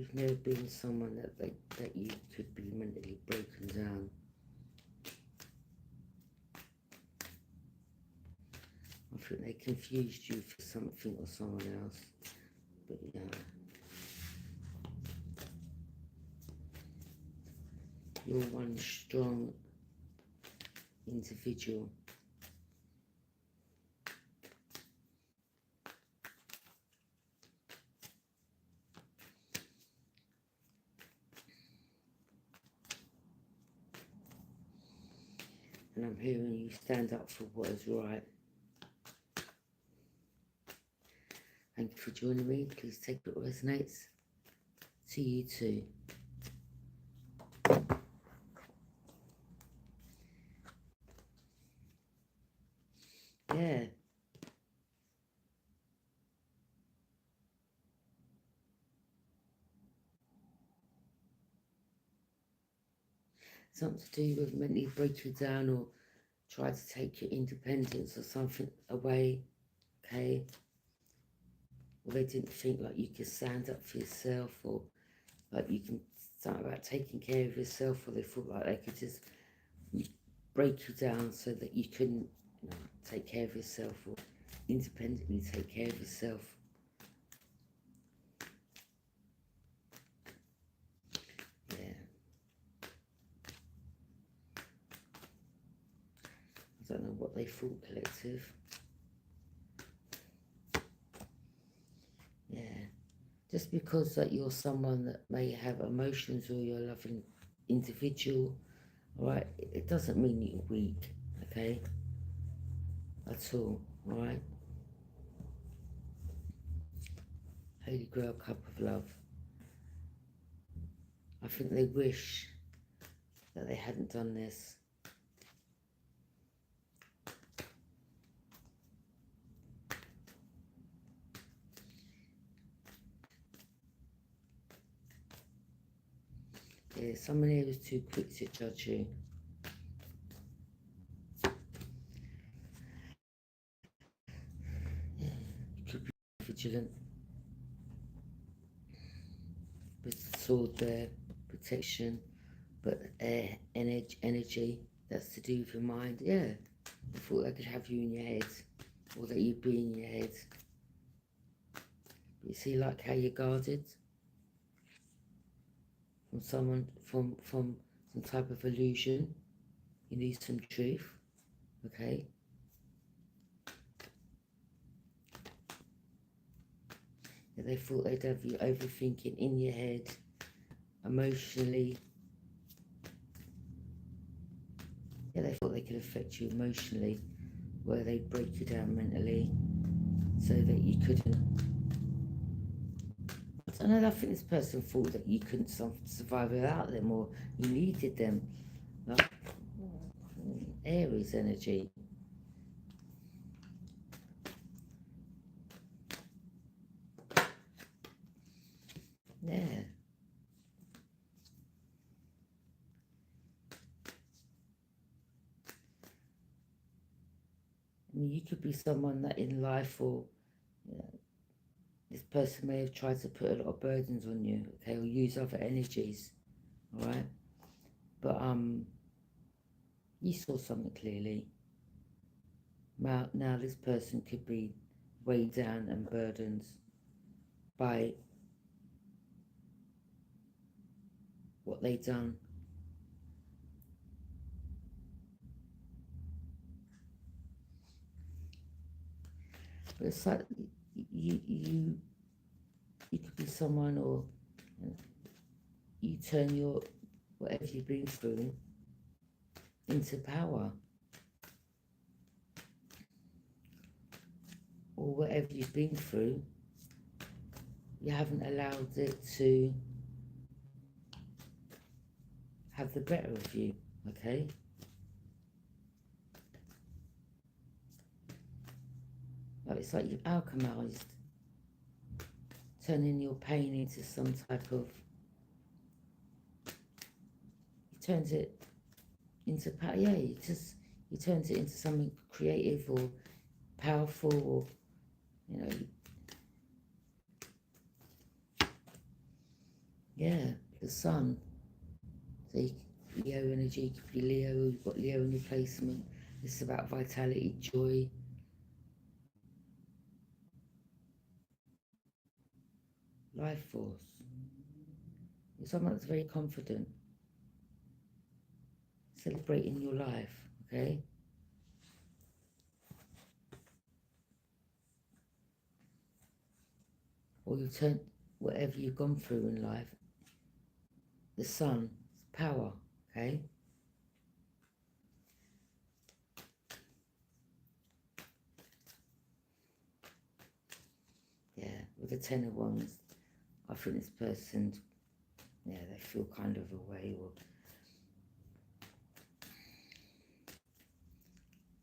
you've never been someone that you could be mentally broken down. I think they confused you for something or someone else. But yeah. You're one strong individual. And I'm hearing you stand up for what is right. Thank you for joining me. Please take what resonates. To you too. Yeah. Something to do with mentally break you down or try to take your independence or something away. Okay. Or they didn't think like you could stand up for yourself, or like you can start about taking care of yourself, or they thought like they could just break you down so that you couldn't, you know, take care of yourself or independently take care of yourself. Yeah. I don't know what they thought, collective. Yeah. Just because that you're someone that may have emotions or you're a loving individual, alright, it doesn't mean you're weak, okay? At all, alright? Holy Grail Cup of Love. I think they wish that they hadn't done this. Yeah, someone here was too quick to judge you. Yeah, you could be vigilant. With the sword there, protection, but air, energy, that's to do with your mind. Yeah, I thought they could have you in your head, or that you'd be in your head. But you see, like how you're guarded from someone, from some type of illusion. You need some truth, okay? Yeah, they thought they'd have you overthinking in your head, emotionally. Yeah, they thought they could affect you emotionally, where they'd break you down mentally, so that you couldn't. I don't know, I think this person thought that you couldn't survive without them, or you needed them. Like Aries energy. Yeah. I mean, you could be someone that in life, or you know, this person may have tried to put a lot of burdens on you, okay, or use other energies, all right? But you saw something clearly. Now this person could be weighed down and burdened by what they've done. But it's like you could be someone, or you know, you turn your whatever you've been through into power, or whatever you've been through, you haven't allowed it to have the better of you, okay? Like it's like you've alchemized, turning your pain into some type of, you turned it into power. Yeah, you turned it into something creative or powerful, or you know, Yeah, the sun. So Leo energy could be Leo. You've got Leo in your placement. This is about vitality, joy, life force. You're someone that's very confident, celebrating your life, okay? Or you've turned whatever you've gone through in life, the sun, power, okay? Yeah, with the Ten of Wands, I think this person, yeah, they feel kind of a way, or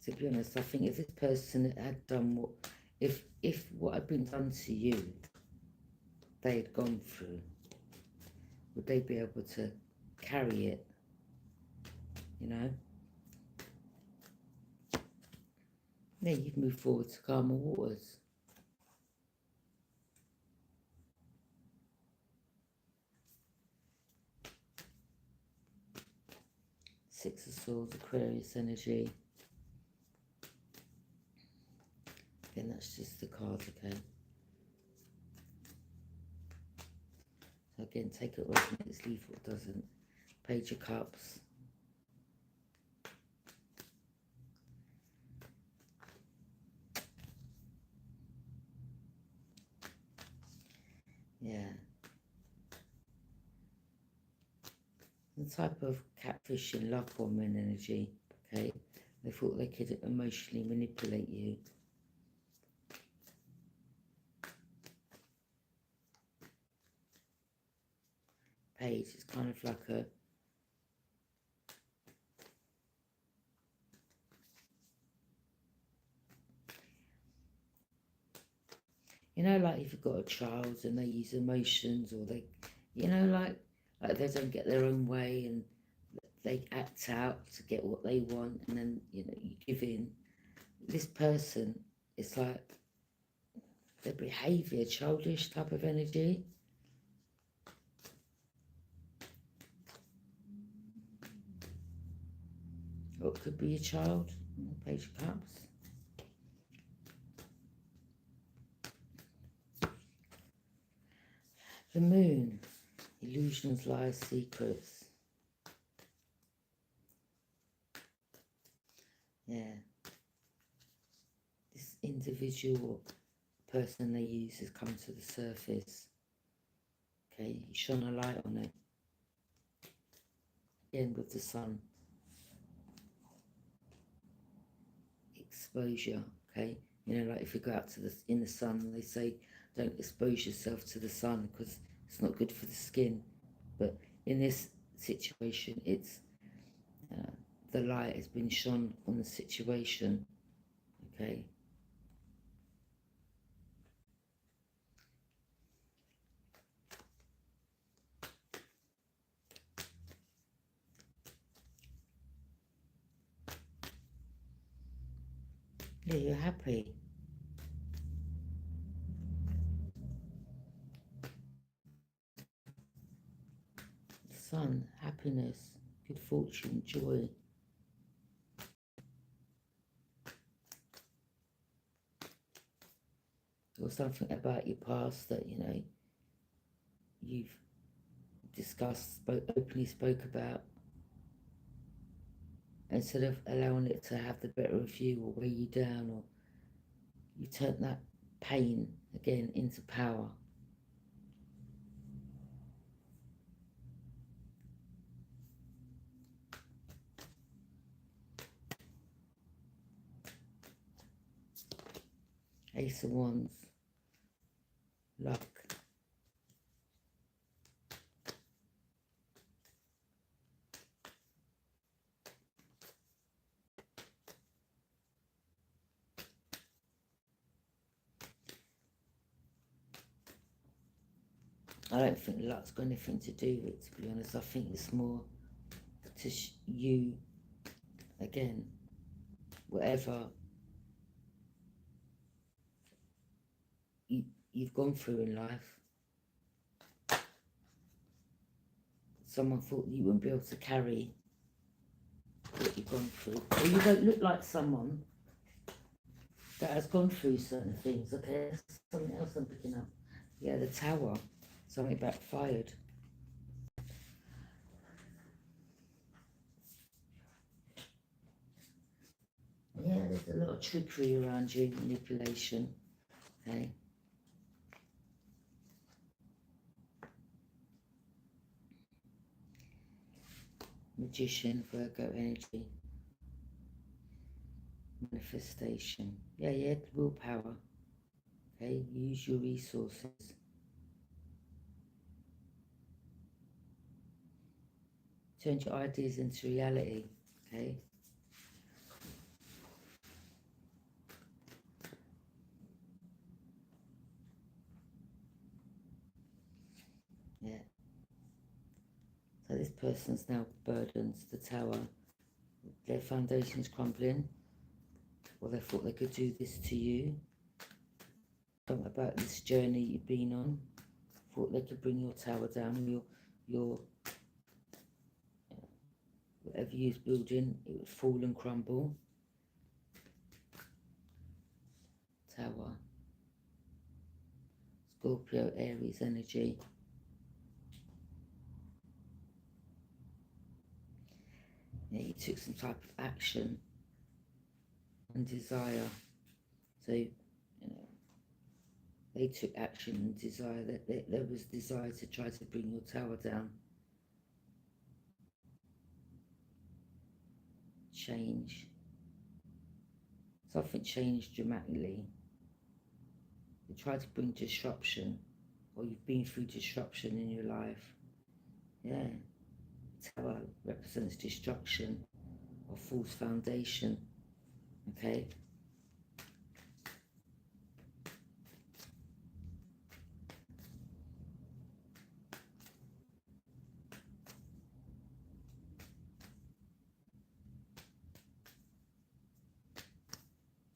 to be honest, I think if this person had done what, if what had been done to you, they had gone through, would they be able to carry it, you know? Yeah, you've moved forward to calmer waters. Six of Swords, Aquarius energy. Again, that's just the cards, okay? So again, take it away from it, it's leave what doesn't. Page of Cups. Yeah. The type of catfishing, love bombing energy, okay? They thought they could emotionally manipulate you. Page, it's kind of like a, you know, like if you've got a child and they use emotions, or they, you know, like they don't get their own way and they act out to get what they want, and then, you know, you give in. This person, it's like their behaviour, childish type of energy. Or it could be a child. Page of Cups. The Moon. Illusions, lies, secrets. Yeah. This individual person they use has come to the surface. Okay, he shone a light on it. Again with the sun. Exposure, okay? You know, like if you go out to in the sun, they say don't expose yourself to the sun because it's not good for the skin. But in this situation, it's the light has been shone on the situation, okay? Yeah, you're happy. Sun, happiness, good fortune, joy. Or something about your past that, you know, you've discussed, openly spoke about, instead of allowing it to have the better of you or weigh you down, or you turn that pain again into power. Ace of Wands, luck. I don't think luck's got anything to do with it, to be honest. I think it's more to you, again, whatever you've gone through in life, someone thought you wouldn't be able to carry what you've gone through. Or you don't look like someone that has gone through certain things. Okay, that's something else I'm picking up. Yeah, the Tower. Something backfired. Yeah, there's a lot of trickery around you, manipulation. Okay. Magician, Virgo energy. Manifestation. Yeah, yeah, willpower. Okay, use your resources. Turn your ideas into reality. Okay. Yeah. So this person's now burdened. The Tower. Their foundation's crumbling. Well, they thought they could do this to you. Something about this journey you've been on. Thought they could bring your tower down. Your whatever you was building, it would fall and crumble. Tower. Scorpio, Aries energy. Yeah, you took some type of action and desire. So, you know, they took action and desire. That there was desire to try to bring your tower down. Change. Something changed dramatically. They tried to bring disruption, or you've been through disruption in your life. Yeah. Tower represents destruction or false foundation. Okay.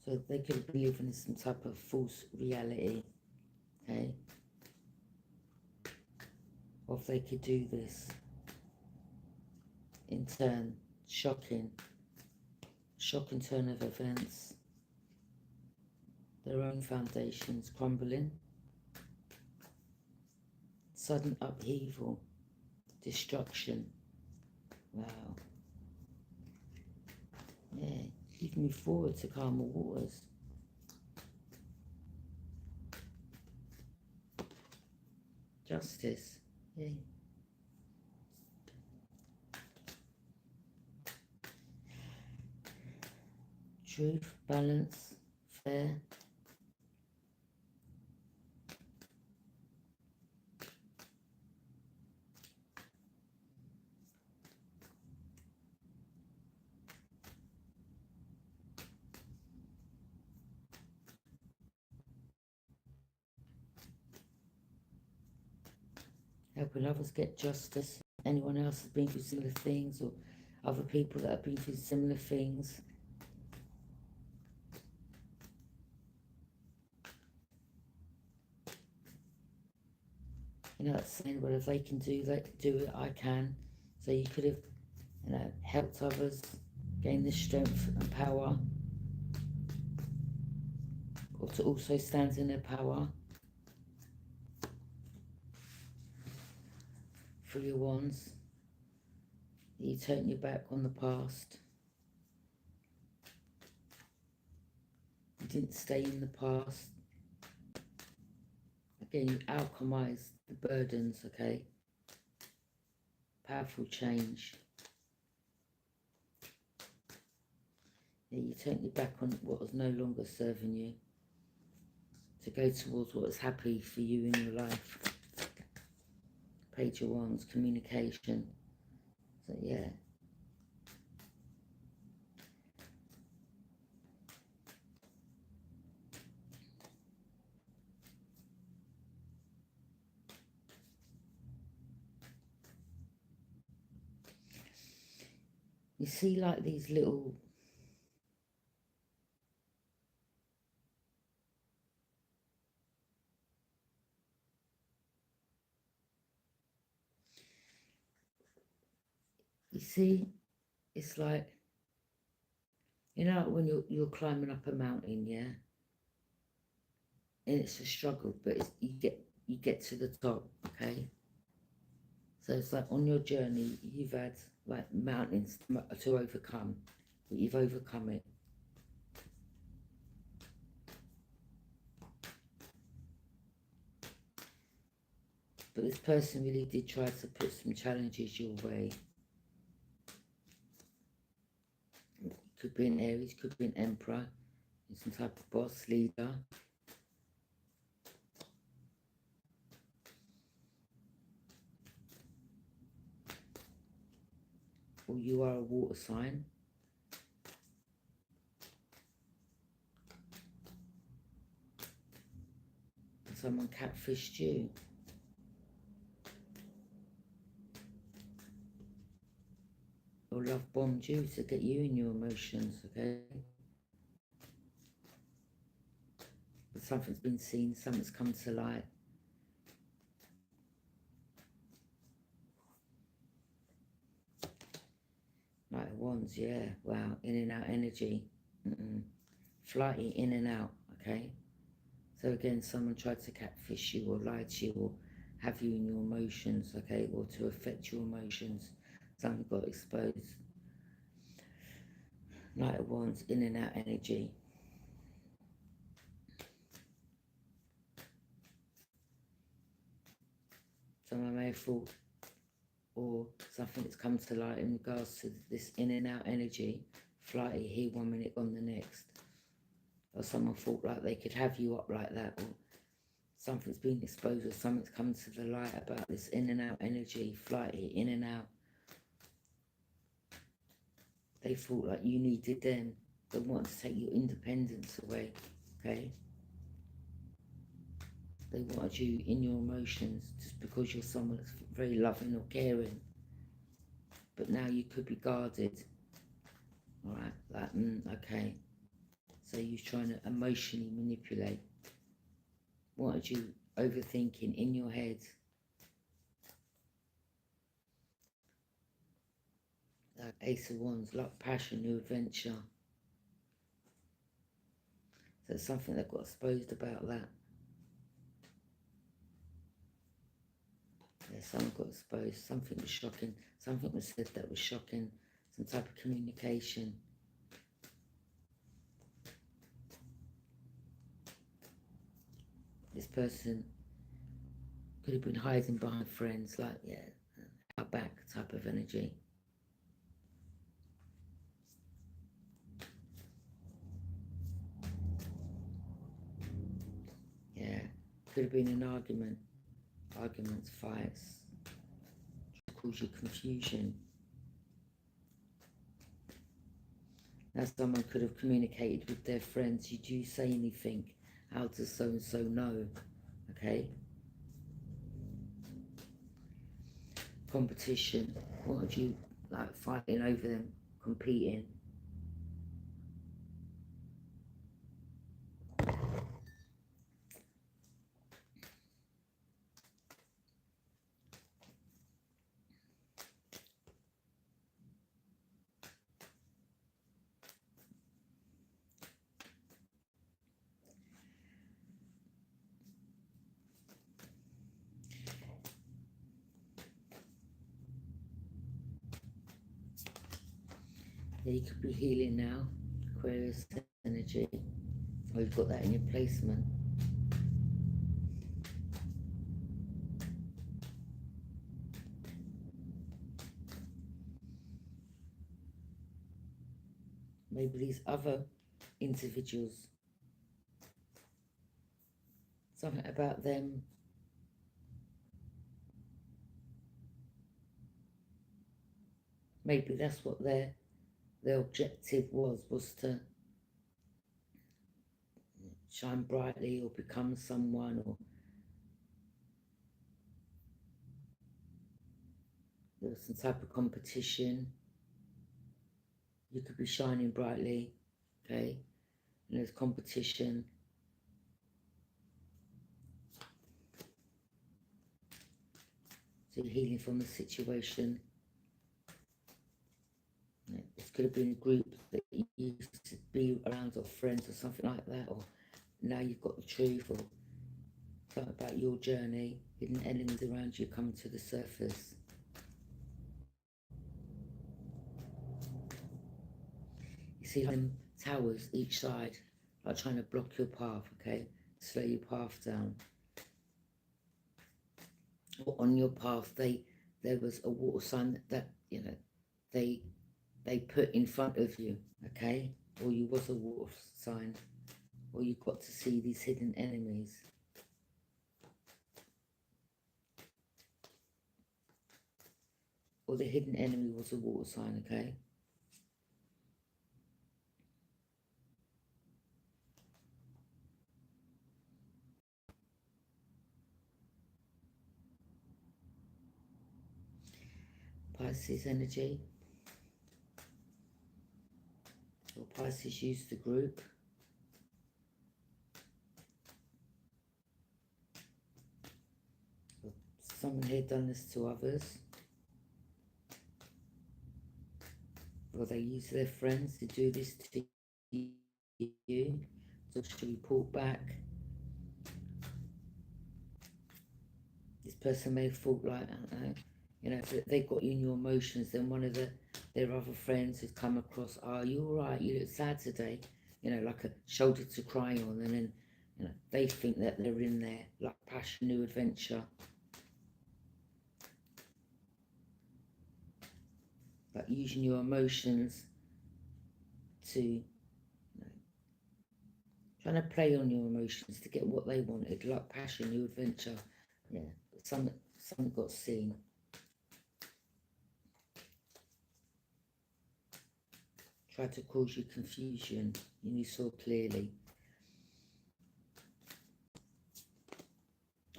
So they could be living in some type of false reality. Okay. Or if they could do this, in turn, shocking turn of events, their own foundations crumbling, sudden upheaval, destruction. Wow. Yeah, you've moved forward to calmer waters. Justice. Yeah. Truth, balance, fair. Helping others get justice. Anyone else has been through similar things, or other people that have been through similar things. You know, it's saying, well, if they can do that, do it, I can. So you could have, you know, helped others gain the strength and power, or to also stand in their power. For your wands, you turn your back on the past. You didn't stay in the past. Again, you alchemize the burdens, okay? Powerful change. Yeah, you turn your back on what was no longer serving you to go towards what was happy for you in your life. Page of Wands, communication. So yeah. You see like these little You see, it's like, you know, when you're climbing up a mountain, yeah, and it's a struggle, but you get to the top, okay. So it's like on your journey, you've had like mountains to overcome, but you've overcome it. But this person really did try to put some challenges your way. Could be an Aries, could be an Emperor, some type of boss, leader. Or you are a water sign. Someone catfished you. Or love bombed you to get you in your emotions, okay? But something's been seen, something's come to light. Knight of Wands, yeah, wow, in and out energy. Flighty, in and out, okay? So again, someone tried to catfish you or lie to you or have you in your emotions, okay? Or to affect your emotions. Something got exposed. Knight of Wands, in and out energy. Someone may have thought, or something that's come to light in regards to this in and out energy, flighty here 1 minute, gone the next. Or someone thought like they could have you up like that, or something's been exposed, or something's come to the light about this in and out energy, flighty, in and out. They thought like you needed them. They wanted to take your independence away, okay? They wanted you in your emotions just because you're someone that's very loving or caring. But now you could be guarded, all right? Like, okay. So you're trying to emotionally manipulate. Wanted you overthinking in your head. Like Ace of Wands, like passion, new adventure. So it's something that got exposed about that. Yeah, something got exposed. Something was shocking. Something was said that was shocking. Some type of communication. This person could have been hiding behind friends, like, yeah, out back type of energy. Yeah, could have been an argument. Arguments, fights. Cause you confusion. Now someone could have communicated with their friends. Did you say anything? How does so-and-so know? Okay. Competition. What would you like fighting over them? Competing. Yeah, you could be healing now. Aquarius energy. Or you've got that in your placement. Maybe these other individuals, something about them maybe that's what their objective was to shine brightly or become someone, or there was some type of competition. You could be shining brightly, okay, and there's competition. So you're healing from the situation. It could have been a group that you used to be around, or friends or something like that, or now you've got the truth, or something about your journey. Hidden enemies around you coming to the surface. You see them towers each side, like trying to block your path, okay? Slow your path down. Or on your path, there was a water sign that you know, they put in front of you, okay? Or you was a water sign, or you got to see these hidden enemies. Or the hidden enemy was a water sign, okay? Pisces energy. Or Pisces use the group. Someone here done this to others. Or they use their friends to do this to you. So should we pull back? This person may have thought like, you know, if they got you in your emotions, then one of their other friends has come across, oh, you all right? You look sad today. You know, like a shoulder to cry on. And then, you know, they think that they're in there, like passion, new adventure. But using your emotions to, you know, trying to play on your emotions to get what they wanted, like passion, new adventure. Yeah, some got seen. Tried to cause you confusion, and you saw clearly.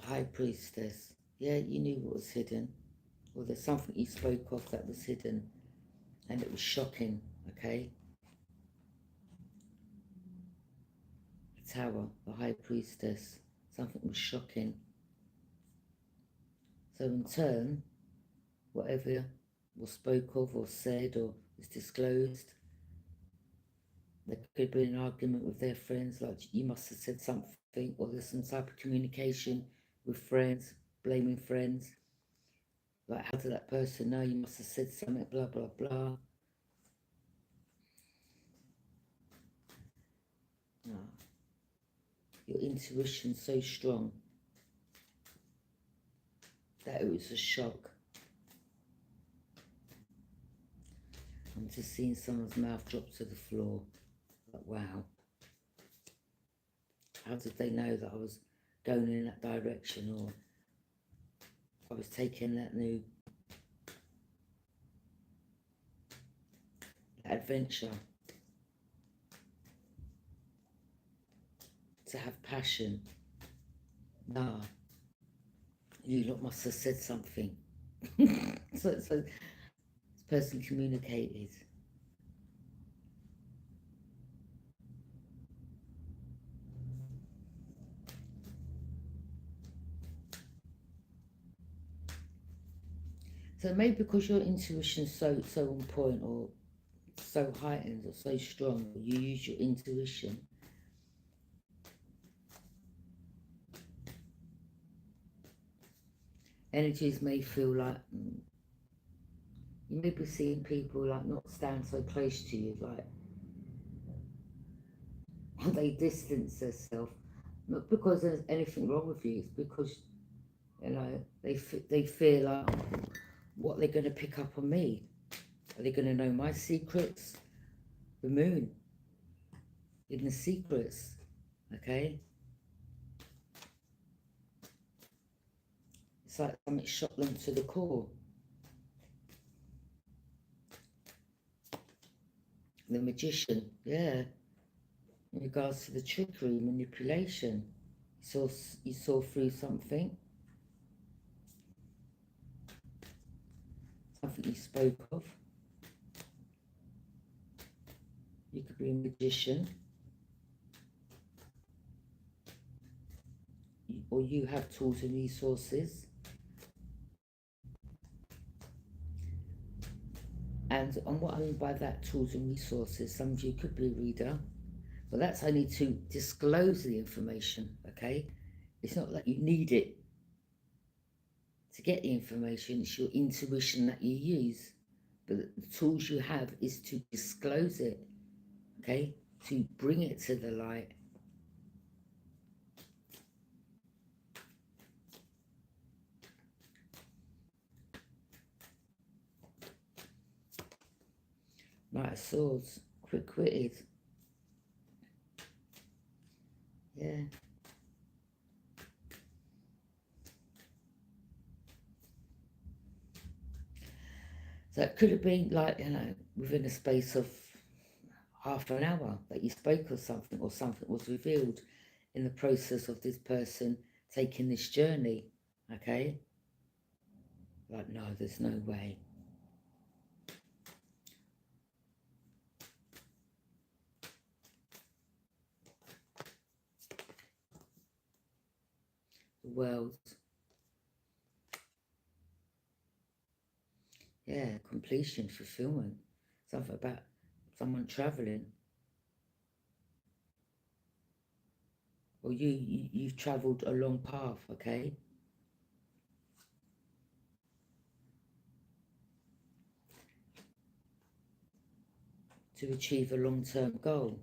High Priestess. Yeah, you knew what was hidden. Or there's something you spoke of that was hidden, and it was shocking, okay? The Tower, the High Priestess. Something was shocking. So in turn, whatever was spoke of or said or was disclosed, there could have been an argument with their friends, like you must have said something, or there's some type of communication with friends, blaming friends. Like, how did that person know? You must have said something, blah, blah, blah. No. Your intuition's so strong that it was a shock. I'm just seeing someone's mouth drop to the floor. Like, wow. How did they know that I was going in that direction, or I was taking that new adventure? To have passion. Nah. You lot must have said something. so this person communicated. So maybe because your intuition's so on point, or so heightened, or so strong, you use your intuition. Energies may feel like you may be seeing people like not stand so close to you, like they distance themselves, not because there's anything wrong with you, it's because, you know, they fear like, what they're going to pick up on me. Are they going to know my secrets? The moon, hidden secrets, okay? It's like something shot them to the core. The Magician, yeah. In regards to the trickery, manipulation, you saw through something you spoke of. You could be a magician, or you have tools and resources, and And what I mean by that, tools and resources, some of you could be a reader, but that's only to disclose the information, okay? It's not that you need it to get the information, it's your intuition that you use. But the tools you have is to disclose it, okay? To bring it to the light. Knight of Swords, quick-witted. Yeah. So it could have been like, you know, within a space of half an hour that you spoke of something, or something was revealed in the process of this person taking this journey, okay? Like, no, there's no way. The World. Yeah, completion, fulfillment. Something about someone travelling. Or you've travelled a long path, okay? To achieve a long-term goal.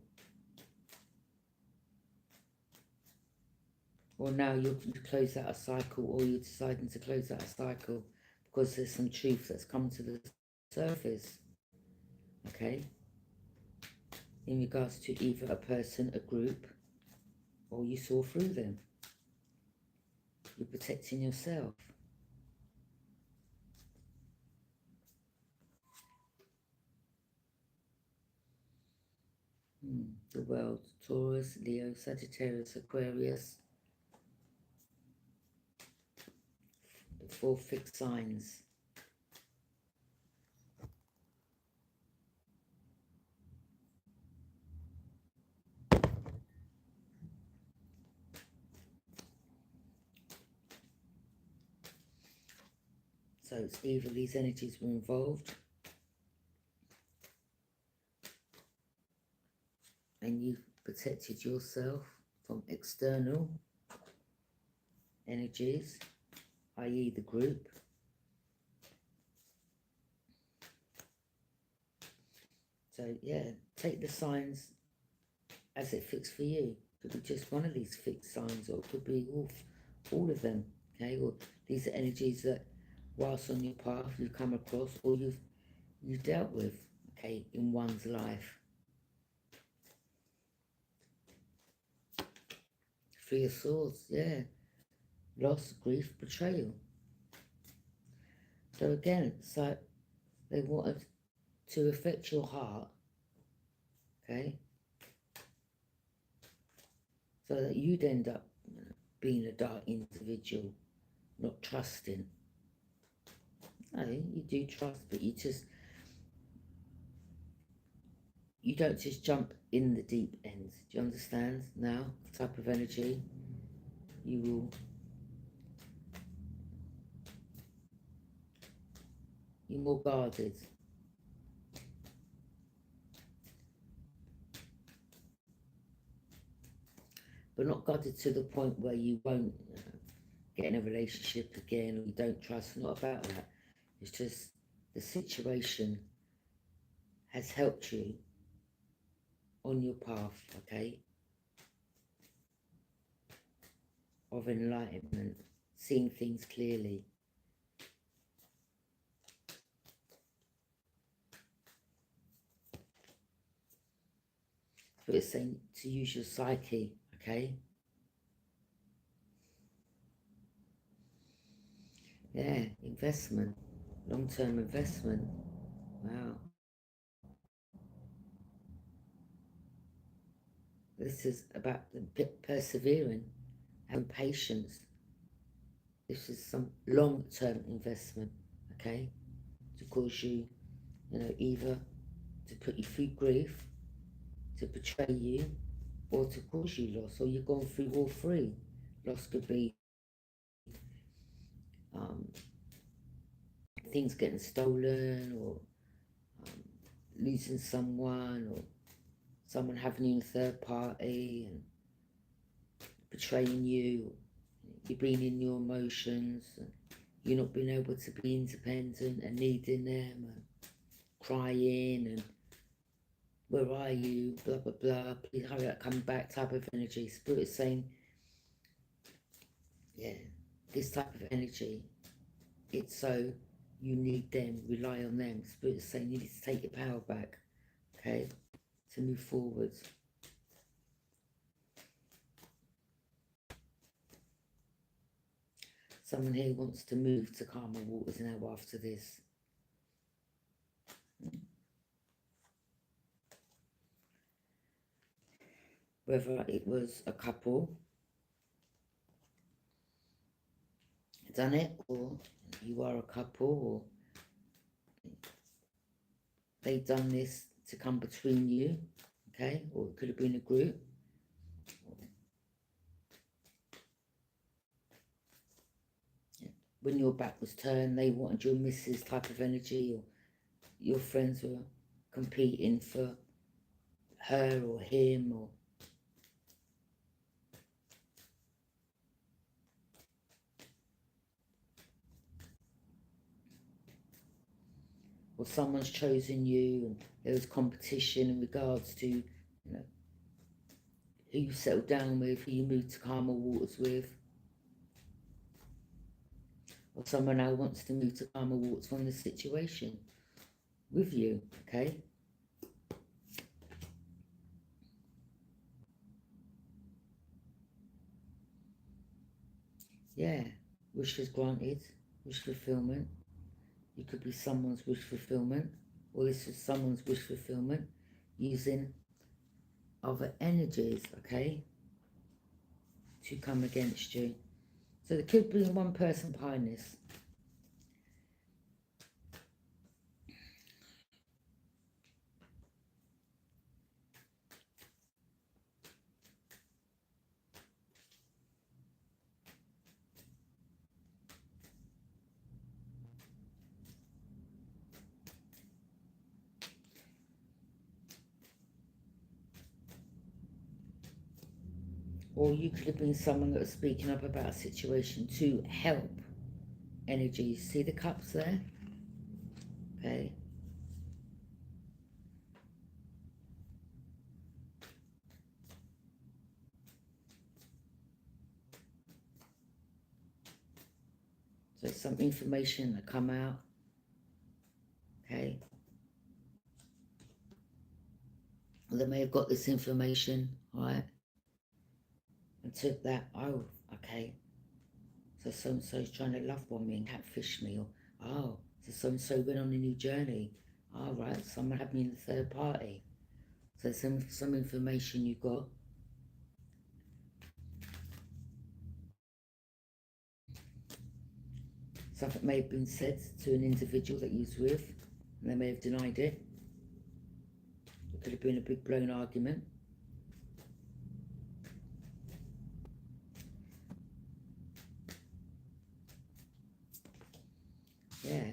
Or now you close out a cycle, or you're deciding to close out a cycle because there's some truth that's come to the surface, okay? In regards to either a person, a group, or you saw through them. You're protecting yourself. The World, Taurus, Leo, Sagittarius, Aquarius. The 4 fixed signs. So it's either these energies were involved and you've protected yourself from external energies, i.e. the group. So yeah, take the signs as it fits for you. It could be just one of these fixed signs, or it could be all of them, okay? Or these are energies that whilst on your path you've come across, or you've dealt with, okay, in one's life. 3 of Swords, yeah. Loss, grief, betrayal. So again, so they wanted to affect your heart, okay? So that you'd end up being a dark individual, not trusting. No, you do trust, but you don't just jump in the deep end. Do you understand now? The type of energy you will. You're more guarded. But not guarded to the point where you won't get in a relationship again, or you don't trust. Not about that. It's just the situation has helped you on your path, okay, of enlightenment, seeing things clearly. But it's saying to use your psyche, okay? Yeah, investment, long-term investment. Wow. This is about persevering and patience. This is some long-term investment, okay? To cause you, either to put you through grief, to betray you, or to cause you loss, or you've gone through all 3. Loss could be things getting stolen, or losing someone, or someone having you in third party and betraying you, you being in your emotions, and you not being able to be independent and needing them and crying and where are you, blah blah blah, please hurry up, come back type of energy. Spirit is saying, yeah, this type of energy, it's so you need them, rely on them. Spirit is saying you need to take your power back, okay, to move forward. Someone here wants to move to calmer waters now after this. Whether it was a couple done it, or you are a couple, or they done this to come between you, okay, or it could have been a group. When your back was turned, they wanted your missus type of energy, or your friends were competing for her or him, or someone's chosen you and there was competition in regards to, you know, who you settled down with, who you moved to calmer waters with. Or someone now wants to move to calmer waters from the situation with you, okay? Yeah, wishes granted, wish fulfillment. You could be someone's wish fulfillment, or this is someone's wish fulfillment using other energies, okay, to come against you. So there could be one person behind this. Or you could have been someone that was speaking up about a situation to help energies. See the cups there? Okay. So some information that come out. Okay. Well, they may have got this information, right? And took that, oh, okay. So so-and-so's trying to love bomb me and catfish me. Or, oh, so so-and-so went on a new journey. All right, someone had me in the third party. So some information you got. Something may have been said to an individual that you was with, and they may have denied it. It could have been a big blown argument. Yeah,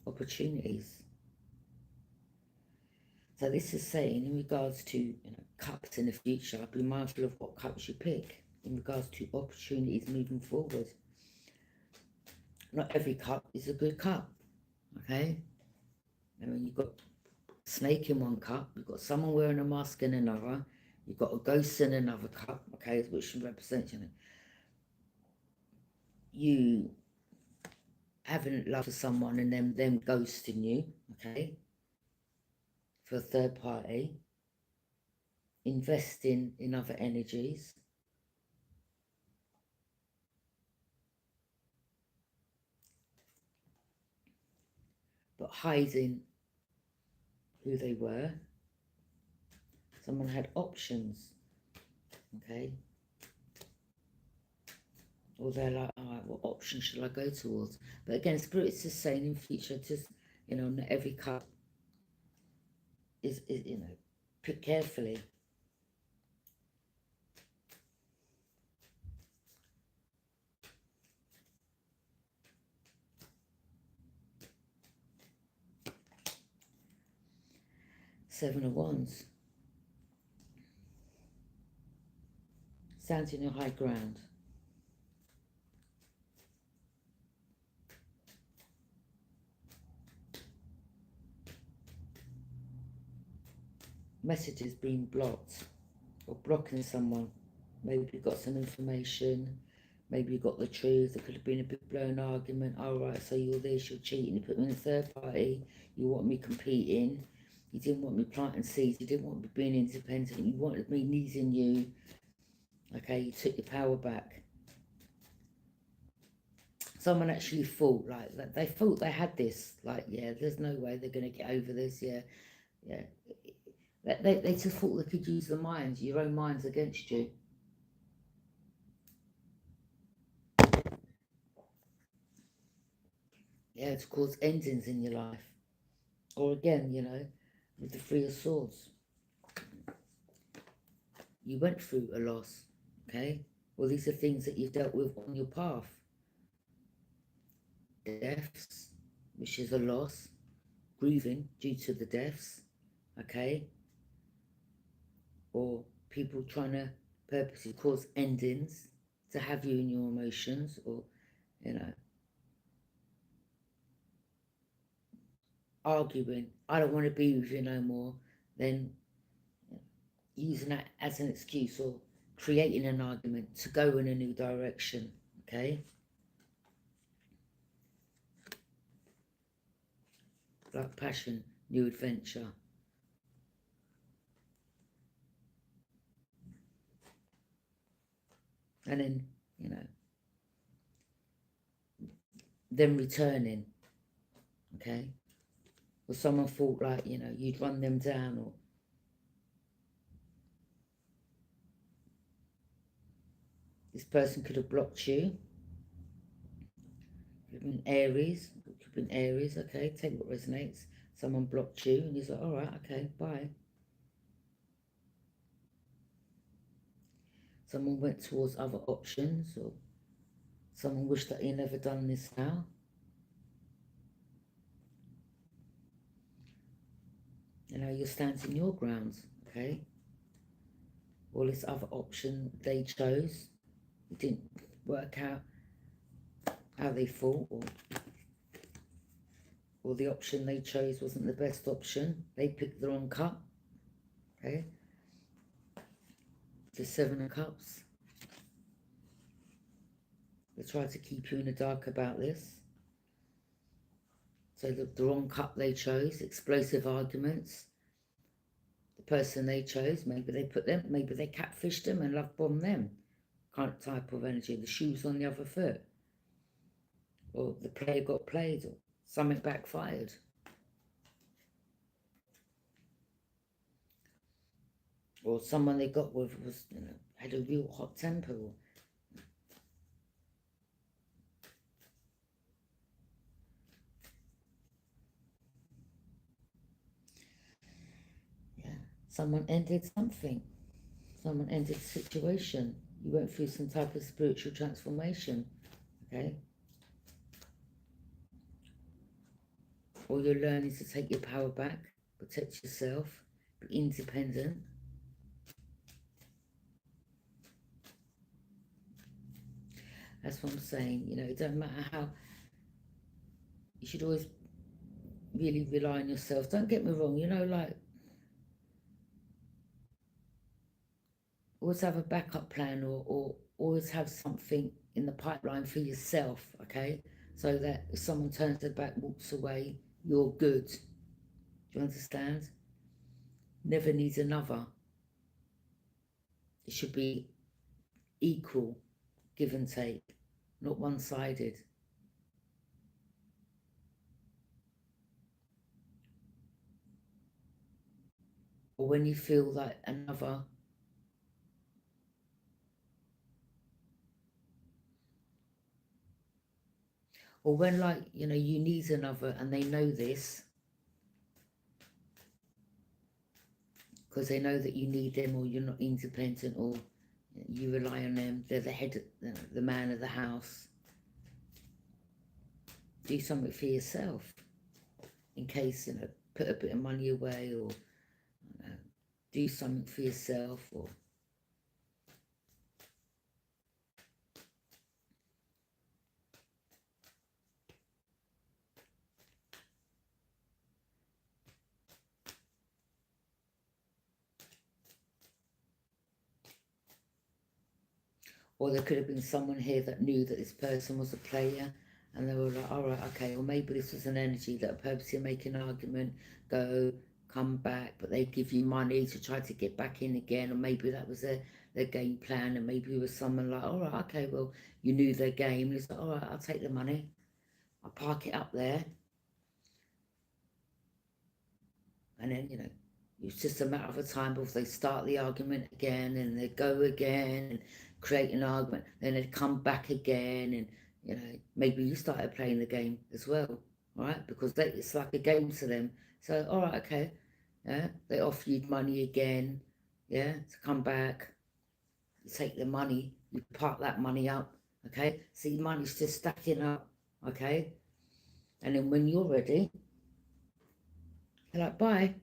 opportunities. So this is saying in regards to, you know, cups in the future, be mindful of what cups you pick in regards to opportunities moving forward. Not every cup is a good cup, okay? I mean, you've got a snake in one cup, you've got someone wearing a mask in another, you've got a ghost in another cup, okay, which represents, you know, you having love for someone and them ghosting you, okay, for a third party, investing in other energies, but hiding who they were. Someone had options, okay, or they're like, all right, what option should I go towards? But again, Spirit's just saying in future, just, you know, not every cup is you know, pick carefully. Seven of Wands. Stand in your high ground. Messages being blocked or blocking someone. Maybe you got some information. Maybe you got the truth. There could have been a big blown argument. All right, so you're this, you're cheating. You put me in a third party. You want me competing. You didn't want me planting seeds. You didn't want me being independent. You wanted me needing you. Okay, you took your power back. Someone actually thought, like, they thought they had this. Like, yeah, there's no way they're going to get over this. Yeah, yeah. They just thought they could use the minds, your own minds against you. Yeah, to cause endings in your life. Or again, you know, with the Three of Swords. You went through a loss, okay? Well, these are things that you've dealt with on your path. Deaths, which is a loss. Grieving due to the deaths, okay? Or people trying to purposely cause endings to have you in your emotions, or, you know, arguing, I don't want to be with you no more, then using that as an excuse or creating an argument to go in a new direction, okay? Like passion, new adventure. And then, you know, then returning, okay? Or someone thought, like, you know, you'd run them down, or this person could have blocked you. Could have been Aries. Could have been Aries, okay? Take what resonates. Someone blocked you and he's like, all right, okay, bye. Someone went towards other options, or someone wished that you never done this now. You know, you're standing your grounds, okay? All this other option they chose, it didn't work out how they thought, or the option they chose wasn't the best option. They picked the wrong cup, okay? The Seven of Cups. They tried to keep you in the dark about this. So the wrong cup they chose, explosive arguments. The person they chose, maybe they put them, maybe they catfished them and love bombed them. Kind of type of energy. The shoes on the other foot. Or the player got played, or something backfired. Or someone they got with was, you know, had a real hot temper. Yeah, someone ended something. Someone ended the situation. You went through some type of spiritual transformation, okay? Or you're learning to take your power back, protect yourself, be independent. That's what I'm saying. You know, it doesn't matter how, you should always really rely on yourself. Don't get me wrong, you know, like, always have a backup plan, or always have something in the pipeline for yourself, okay? So that if someone turns their back, walks away, you're good. Do you understand? Never needs another. It should be equal, give and take, not one-sided. Or when you feel like another, or when, like, you know, you need another and they know this, because they know that you need them, or you're not independent, or you rely on them, they're the head, the man of the house. Do something for yourself, in case, you know, put a bit of money away, or do something for yourself, or there could have been someone here that knew that this person was a player, and they were like, all right, okay, or maybe this was an energy that purposely make an argument, go, come back, but they give you money to try to get back in again, or maybe that was their game plan, and maybe it was someone like, all right, okay, well, you knew their game, and it's like, all right, I'll take the money, I'll park it up there, and then, you know, it's just a matter of a time before they start the argument again, and they go again and create an argument, then they'd come back again, and, you know, maybe you started playing the game as well, all right, because it's like a game to them. So, all right, okay, yeah, they offer you money again, yeah, to come back, you take the money, you park that money up, okay, see, money's just stacking up, okay, and then when you're ready, you're like, bye.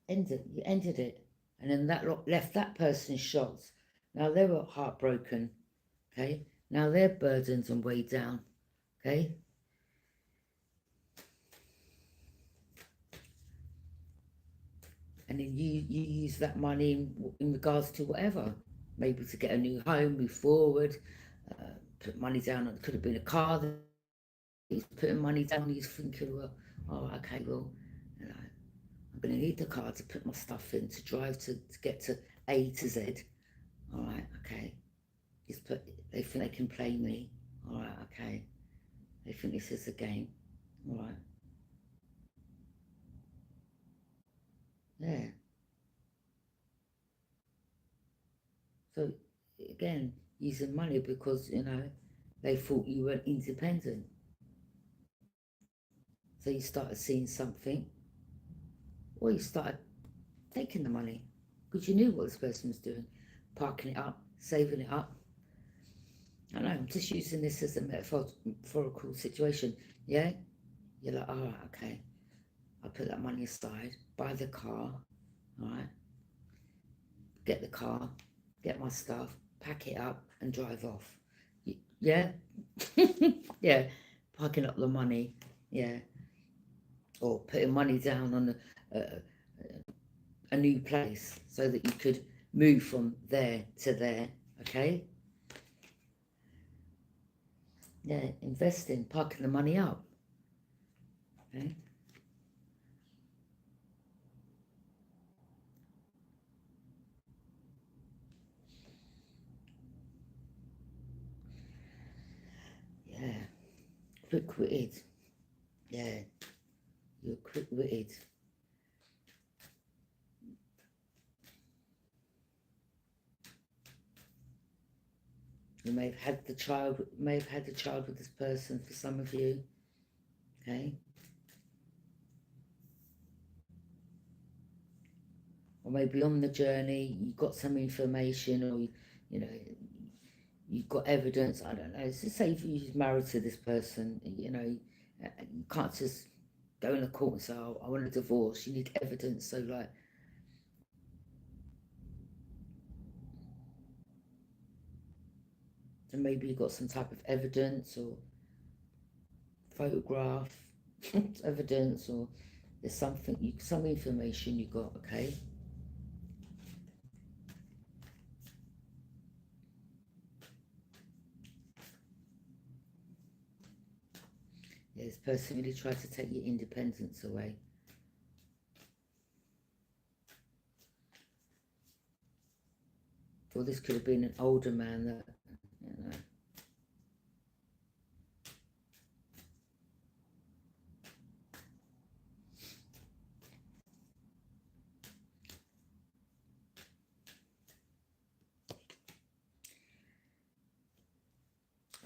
You ended it, and then that left that person shocked. Now they were heartbroken, okay, now they're burdened and weighed down, okay, and then you use that money in regards to whatever, maybe to get a new home, move forward, put money down on, it could have been a car that he's putting money down, he's thinking, well, oh, okay, well, you know, I'm going to need the car to put my stuff in, to drive to get to A to Z, all right, okay. They think they can play me. All right, okay. They think this is a game. All right. Yeah. So again, using money because, you know, they thought you were independent. So you started seeing something, or you started taking the money because you knew what this person was doing, parking it up, saving it up. I know, I'm just using this as a metaphorical situation. Yeah? You're like, all right, okay. I'll put that money aside, buy the car, all right? Get the car, get my stuff, pack it up and drive off. Yeah? Yeah, parking up the money, yeah. Or putting money down on a new place so that you could move from there to there, okay? Yeah, investing, parking the money up, okay? Yeah, quick-witted, yeah, you're quick-witted. You may have had the child with this person for some of you, okay? Or maybe on the journey you got some information, or you know, you've got evidence. I don't know. Let's just say if you're married to this person, you know, you can't just go in the court and say, oh, I want a divorce. You need evidence. So like, so maybe you've got some type of evidence or photograph evidence, or there's some information you got, okay? Yeah, this person really tried to take your independence away. Or this could have been an older man that, you know.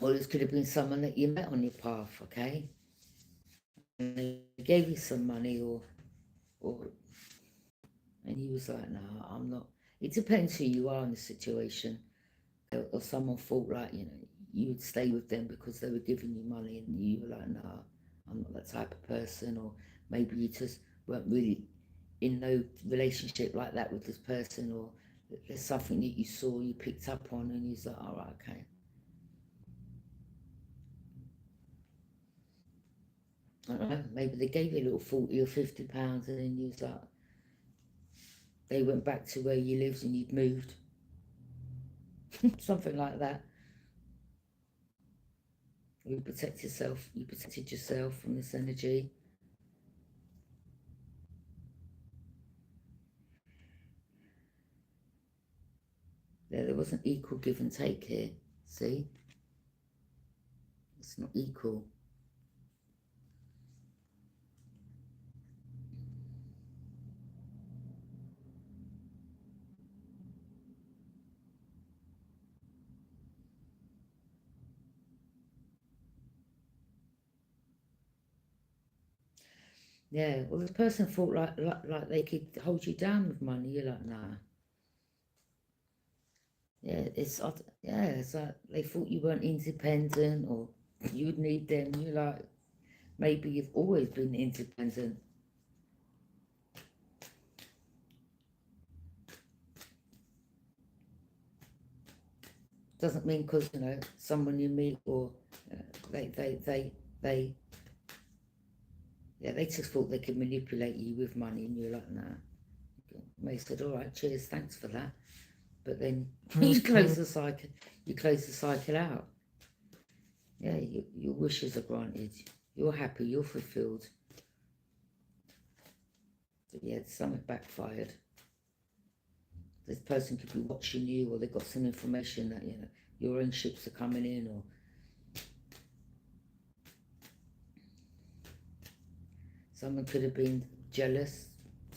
Or this could have been someone that you met on your path, okay? And they gave you some money, or and he was like, no, I'm not. It depends who you are in the situation. Or someone thought like, you know, you would stay with them because they were giving you money, and you were like, no, I'm not that type of person. Or maybe you just weren't really in no relationship like that with this person, or there's something that you saw, you picked up on, and you're like, all right, okay. I don't know, maybe they gave you a little 40 or 50 pounds, and then you was like, they went back to where you lived and you'd moved. Something like that. You protect yourself, you protected yourself from this energy. There wasn't equal give and take here. See? It's not equal. Yeah, well, the person thought like they could hold you down with money. You're like, nah. Yeah, it's like they thought you weren't independent, or you'd need them. You're like, maybe you've always been independent. Doesn't mean because, someone you meet, or they they just thought they could manipulate you with money, and you're like, nah. They said, all right, cheers, thanks for that. But then you close the cycle out. Yeah, your wishes are granted. You're happy, you're fulfilled. But yeah, something backfired. This person could be watching you, or they got some information that, your own ships are coming in, or someone could have been jealous,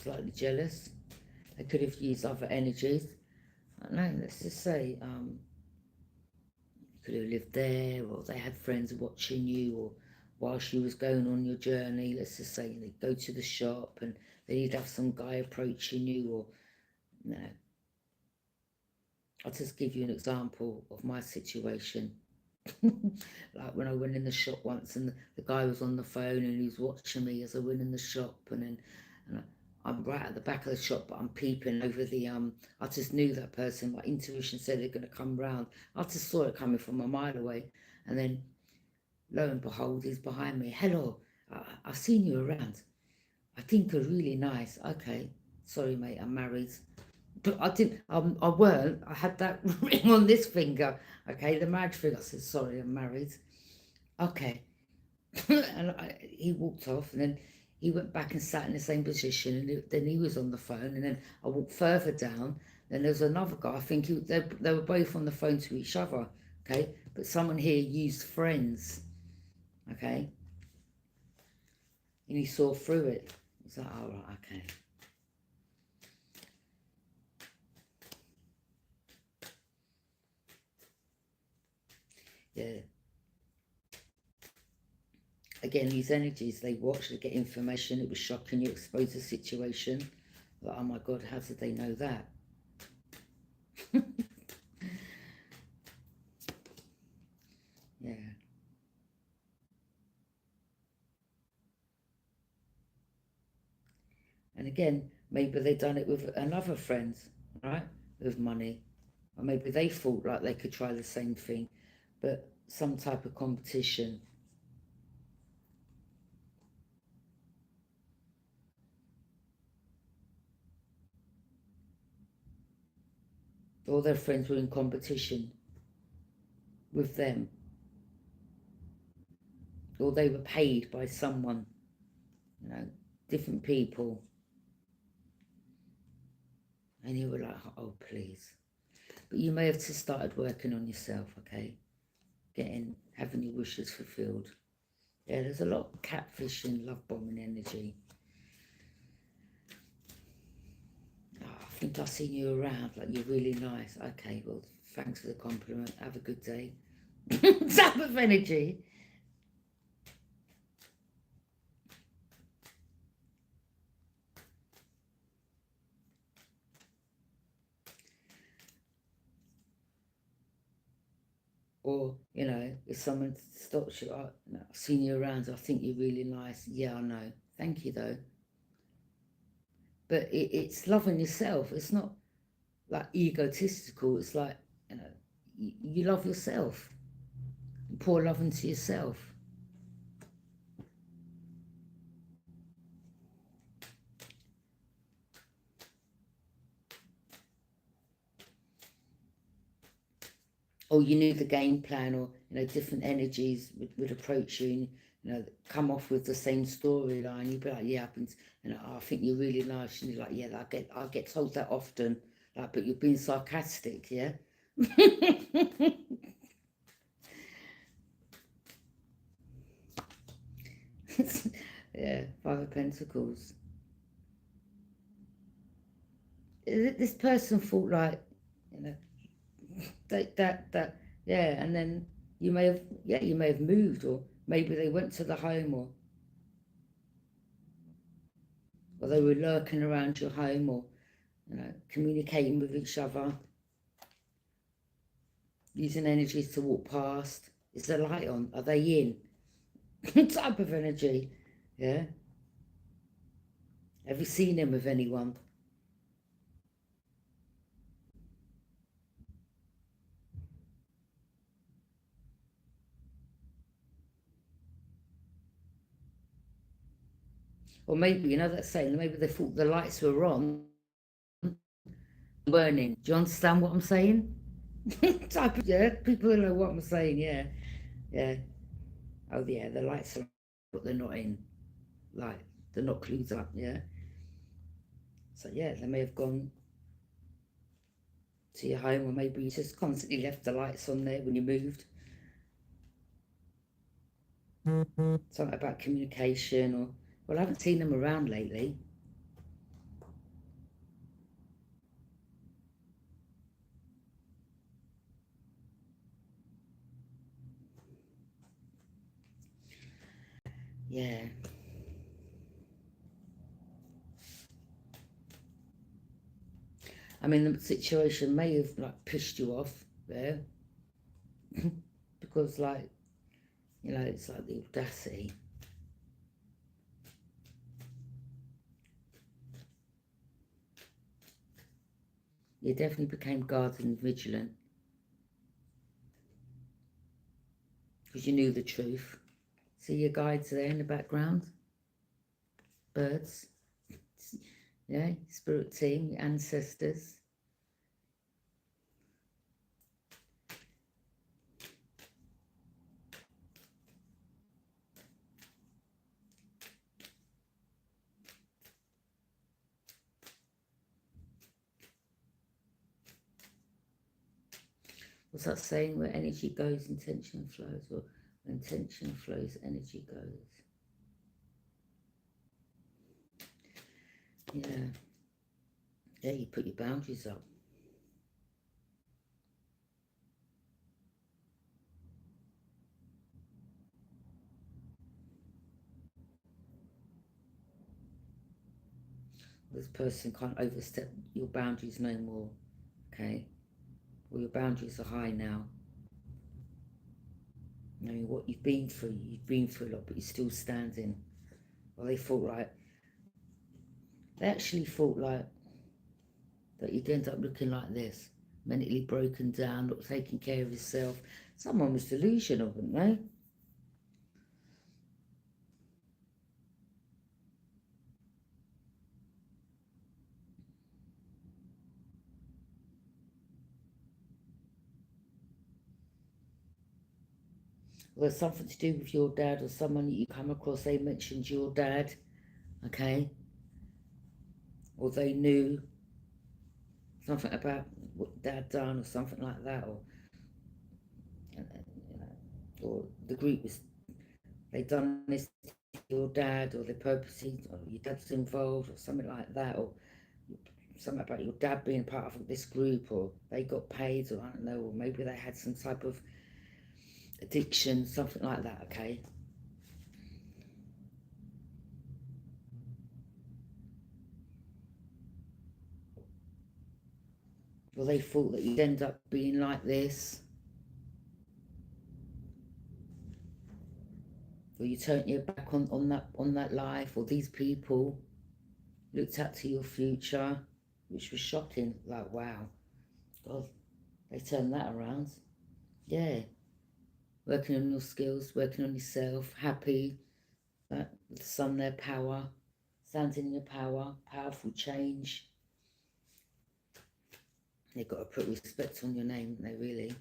slightly jealous. They could have used other energies. I don't know, let's just say, you could have lived there, or they had friends watching you, or whilst you was going on your journey, let's just say they go to the shop and then you'd have some guy approaching you, or I'll just give you an example of my situation. Like when I went in the shop once, and the guy was on the phone and he was watching me as I went in the shop, and I'm right at the back of the shop, but I'm peeping over the I just knew that person. My intuition said they're going to come round. I just saw it coming from a mile away, and then lo and behold, he's behind me. Hello, I've seen you around. I think you're really nice. Okay, sorry mate, I'm married. But I didn't, I weren't. I had that ring on this finger. Okay, the marriage finger. I said, sorry, I'm married. Okay. And he walked off, and then he went back and sat in the same position, and then he was on the phone, and then I walked further down, then there's another guy. I think they were both on the phone to each other, okay? But someone here used friends, okay? And he saw through it. He's like, all right, okay. Yeah. Again, these energies, they watch, they get information. It was shocking. You exposed the situation. Like, oh my God, how did they know that? Yeah. And again, maybe they done it with another friend, right? With money. Or maybe they thought like they could try the same thing, but some type of competition. All their friends were in competition with them. Or they were paid by someone, different people. And you were like, oh, please. But you may have just started working on yourself, okay? Having your wishes fulfilled. Yeah, there's a lot of catfishing, love bombing energy. Oh, I think I've seen you around, like you're really nice. Okay, well, thanks for the compliment. Have a good day. Type of energy. Or, if someone stops you, no, I've seen you around, I think you're really nice. Yeah, I know. Thank you, though. but it's loving yourself. It's not like egotistical. It's like, you know, you love yourself. You pour love into yourself. Or you knew the game plan, or different energies would approach you, and come off with the same storyline. You'd be like, yeah, I think you're really nice, and you're like, yeah, I get told that often, like, but you're being sarcastic, yeah. Yeah, Five of Pentacles. This person thought like, you know, that yeah, and then you may have moved, or maybe they went to the home, or they were lurking around your home, or communicating with each other, using energies to walk past. Is the light on? Are they in? Type of energy. Yeah. Have you seen them with anyone? Or maybe, that saying, maybe they thought the lights were on, burning. Do you understand what I'm saying? Type of, yeah, people who know what I'm saying, yeah. Yeah. Oh, yeah, the lights are on, but they're not in. Like, they're not clued up, yeah. So, yeah, they may have gone to your home, or maybe you just constantly left the lights on there when you moved. Something about communication, or, well, I haven't seen them around lately. Yeah. I mean, the situation may have like pissed you off there, because like, it's like the audacity. You definitely became guarded and vigilant because you knew the truth. See your guides there in the background? Birds. Yeah, spirit team, your ancestors. What's that saying? Where energy goes, intention flows, or where intention flows, energy goes. Yeah. Yeah, you put your boundaries up. This person can't overstep your boundaries no more. Okay? Well, your boundaries are high now. I mean, what you've been through a lot, but you're still standing. Well, they actually thought like that you'd end up looking like this, mentally broken down, not taking care of yourself. Someone was delusional, wouldn't they? Well, there's something to do with your dad, or someone that you come across, they mentioned your dad, okay? Or they knew something about what dad done, or something like that, or or the group was, they done this to your dad, or they purposely, or your dad's involved, or something like that, or something about your dad being part of this group, or they got paid, or I don't know, or maybe they had some type of addiction, something like that, okay? Well, they thought that you'd end up being like this, or you turned your back on that life, or these people, looked out to your future, which was shocking. Like, wow, God, they turned that around. Yeah, working on your skills, working on yourself, happy, like with the sun, their power, standing in your power, powerful change. They've got to put respect on your name, they really.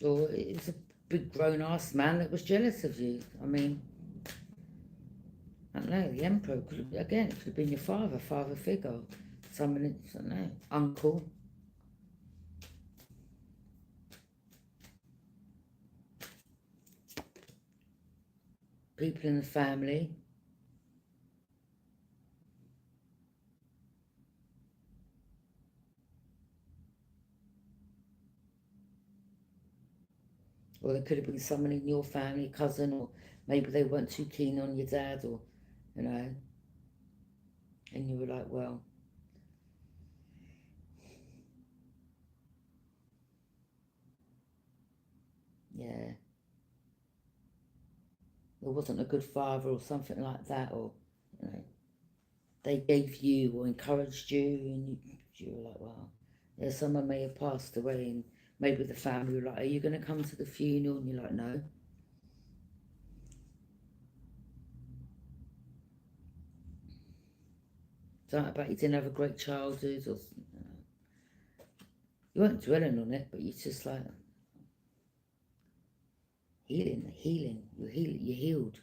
Or it's a big grown-ass man that was jealous of you. I mean, I don't know, the Emperor, again, it could have been your father figure. Someone, I don't know, uncle. People in the family. Or there could have been someone in your family, cousin, or maybe they weren't too keen on your dad, or, you know, and you were like, well, yeah, there wasn't a good father or something like that, or, you know, they gave you or encouraged you, and you were like, wow, yeah, someone may have passed away, and maybe the family were like, are you going to come to the funeral? And you're like, no. Something about you didn't have a great childhood, or you weren't dwelling on it, but you're just like, healing, you're healed.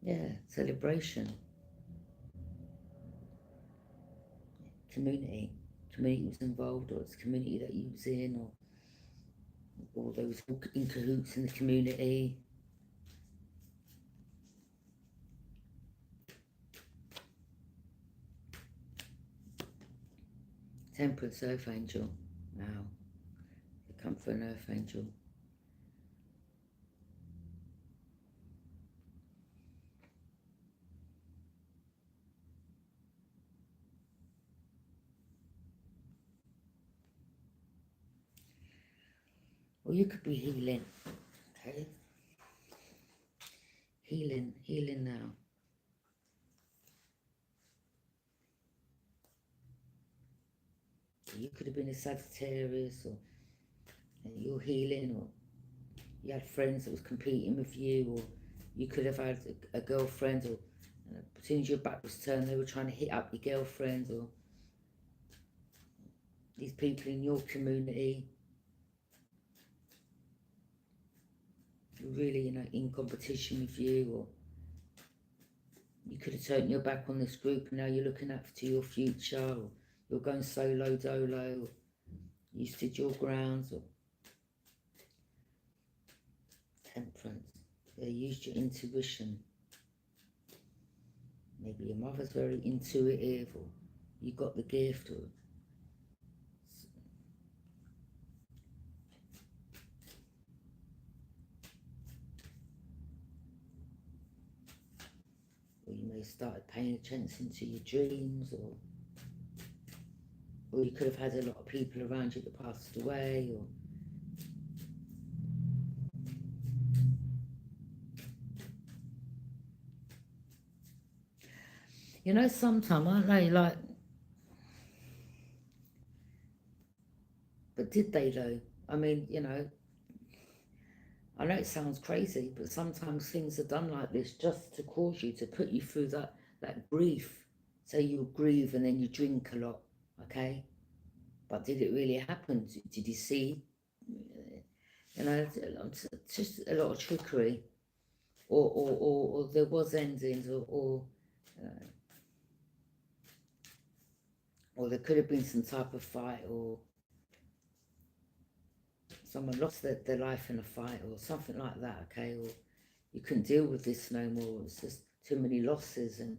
Yeah, celebration. Community was involved, or it's community that you was in, or they was in cahoots in the community. Temperance Earth Angel. Now, they come for an Earth Angel. Or you could be healing, okay? Healing now. You could have been a Sagittarius, or you're healing, or you had friends that was competing with you, or you could have had a girlfriend, or as soon as your back was turned, they were trying to hit up your girlfriend, or these people in your community really, you know, in competition with you, or you could have turned your back on this group and now you're looking after your future, or you're going solo dolo, or you stood your grounds, or temperance. They used your intuition. Maybe your mother's very intuitive, or you got the gift, or you may have started paying attention to your dreams, or you could have had a lot of people around you that passed away, or you know, sometimes, aren't they like, but did they though? I mean, you know, I know it sounds crazy, but sometimes things are done like this just to cause you, to put you through that grief. So you grieve and then you drink a lot, okay? But did it really happen? Did you see? You know, it's just a lot of trickery, or there was endings, or there could have been some type of fight, or someone lost their life in a fight, or something like that, okay? Or you couldn't deal with this no more. It's just too many losses. And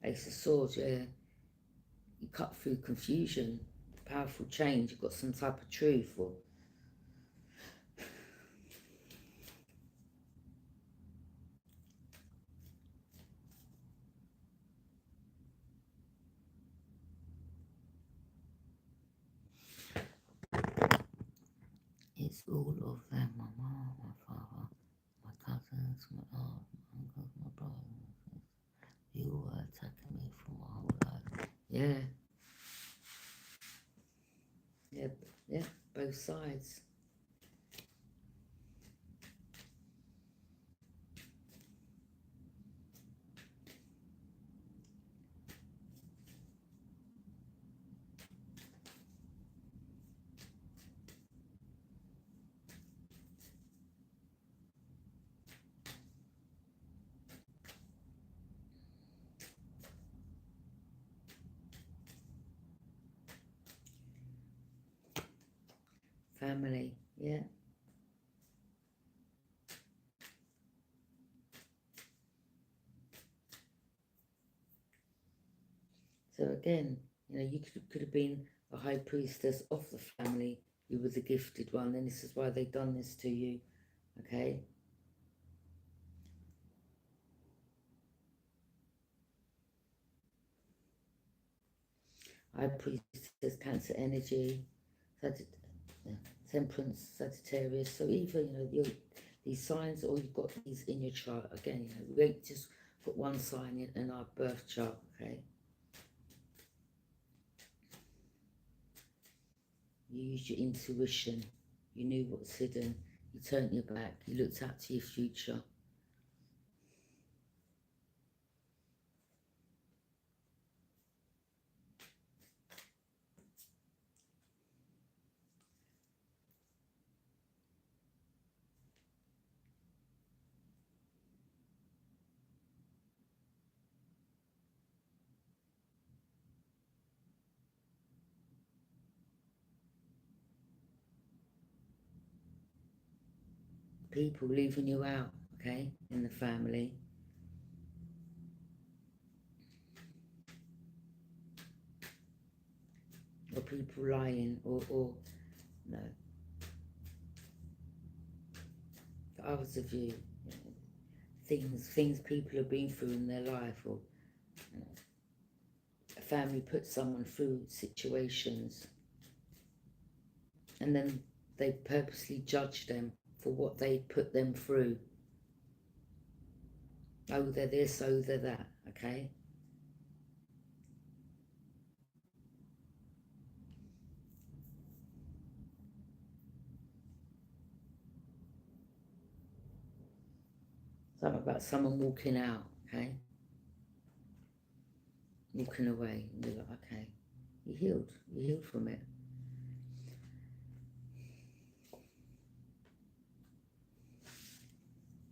Ace of Swords, yeah, you cut through confusion, powerful change. You've got some type of truth, or it's all of them, my mom, my father, my cousins, my aunt, my uncles, my brothers, you were attacking me for my whole life. Yeah, yeah, yeah, both sides. Family, yeah. So again, you know, you could have been a high priestess of the family. You were the gifted one, and this is why they've done this to you, okay? High priestess, Cancer energy, Temperance, Sagittarius. So either, you know, these signs, or you've got these in your chart. Again, you know, we don't just put one sign in our birth chart, okay? You used your intuition. You knew what's hidden. You turned your back. You looked out to your future. People leaving you out, okay, in the family. Or people lying, or no, for others of you, things people have been through in their life, or you know, a family put someone through situations, and then they purposely judge them for what they put them through. Oh, they're this, oh, they're that, okay? Something about someone walking out, okay? Walking away, and you're like, okay, you healed from it.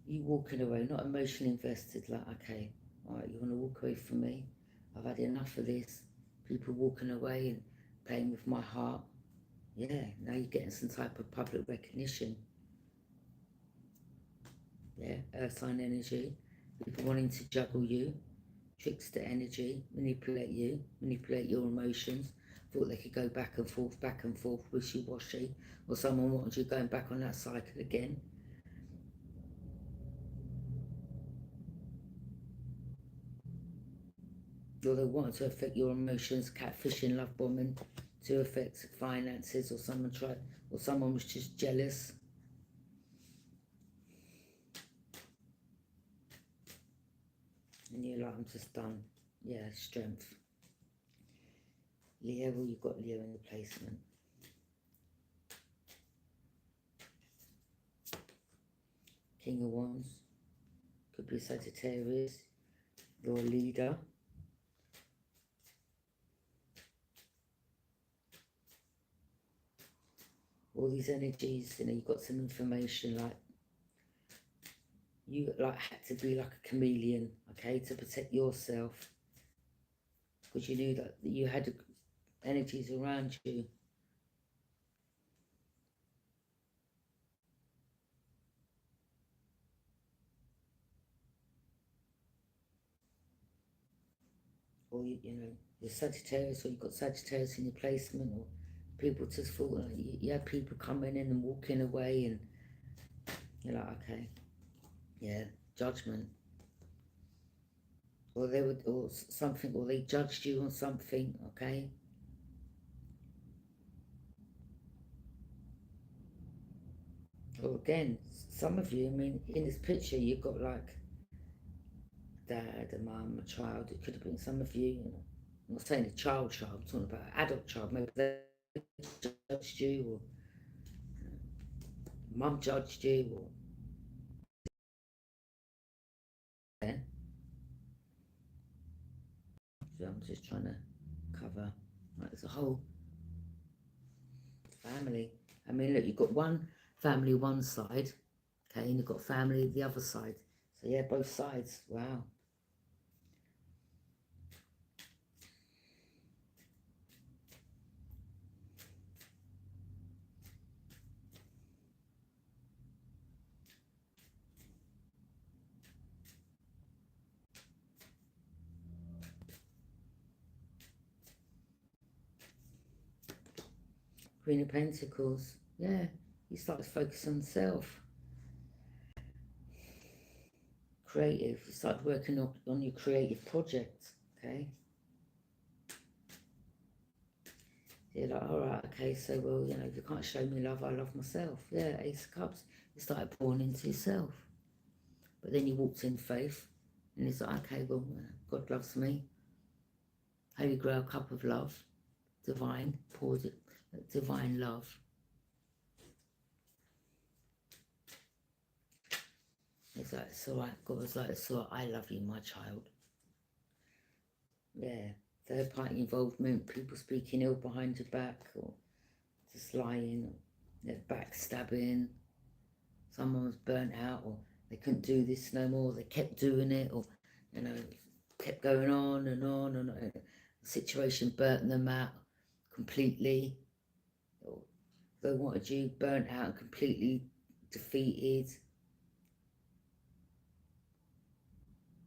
You walking away, not emotionally invested, like, okay, all right, you want to walk away from me? I've had enough of this. People walking away and playing with my heart. Yeah, now you're getting some type of public recognition. Yeah, earth sign energy. People wanting to juggle you, trickster energy, manipulate you, manipulate your emotions. Thought they could go back and forth, wishy-washy. Or someone wanted you going back on that cycle again. Or they want to affect your emotions, catfishing, love bombing, to affect finances, or someone was just jealous. And you're like, I'm just done. Yeah, strength. Leo, well, you've got Leo in the placement. King of Wands. Could be Sagittarius. You're a leader. All these energies, you know, you've got some information, like you like had to be like a chameleon, okay, to protect yourself, because you knew that you had energies around you. Or you know, you're Sagittarius, or you've got Sagittarius in your placement, or people just thought like, you had people coming in and walking away, and you're like, okay, yeah, judgment. Or they would, or something, or they judged you on something, okay? Or again, some of you, I mean, in this picture, you've got like dad, a mum, a child. It could have been some of you, you know. I'm not saying a child, I'm talking about an adult child. Maybe they judged you, or mum judged you, or yeah. So I'm just trying to cover like as a whole family. I mean, look, you've got one family one side, okay, and you've got family the other side. So yeah, both sides. Wow. Queen of Pentacles. Yeah, you start to focus on self. Creative. You start working on your creative projects. Okay. You're like, all right, okay, so, well, you know, if you can't show me love, I love myself. Yeah, Ace of Cups. You started pouring into yourself. But then you walked in faith, and it's like, okay, well, God loves me. Holy Grail cup of love, divine, poured it, divine love. It's like, it's all right. God was like, it's all right, I love you, my child. Yeah, third party involvement, people speaking ill behind your back, or just lying, or backstabbing. Someone was burnt out, or they couldn't do this no more. They kept doing it, or, you know, kept going on and on and on. The situation burnt them out completely. Or they wanted you burnt out and completely defeated.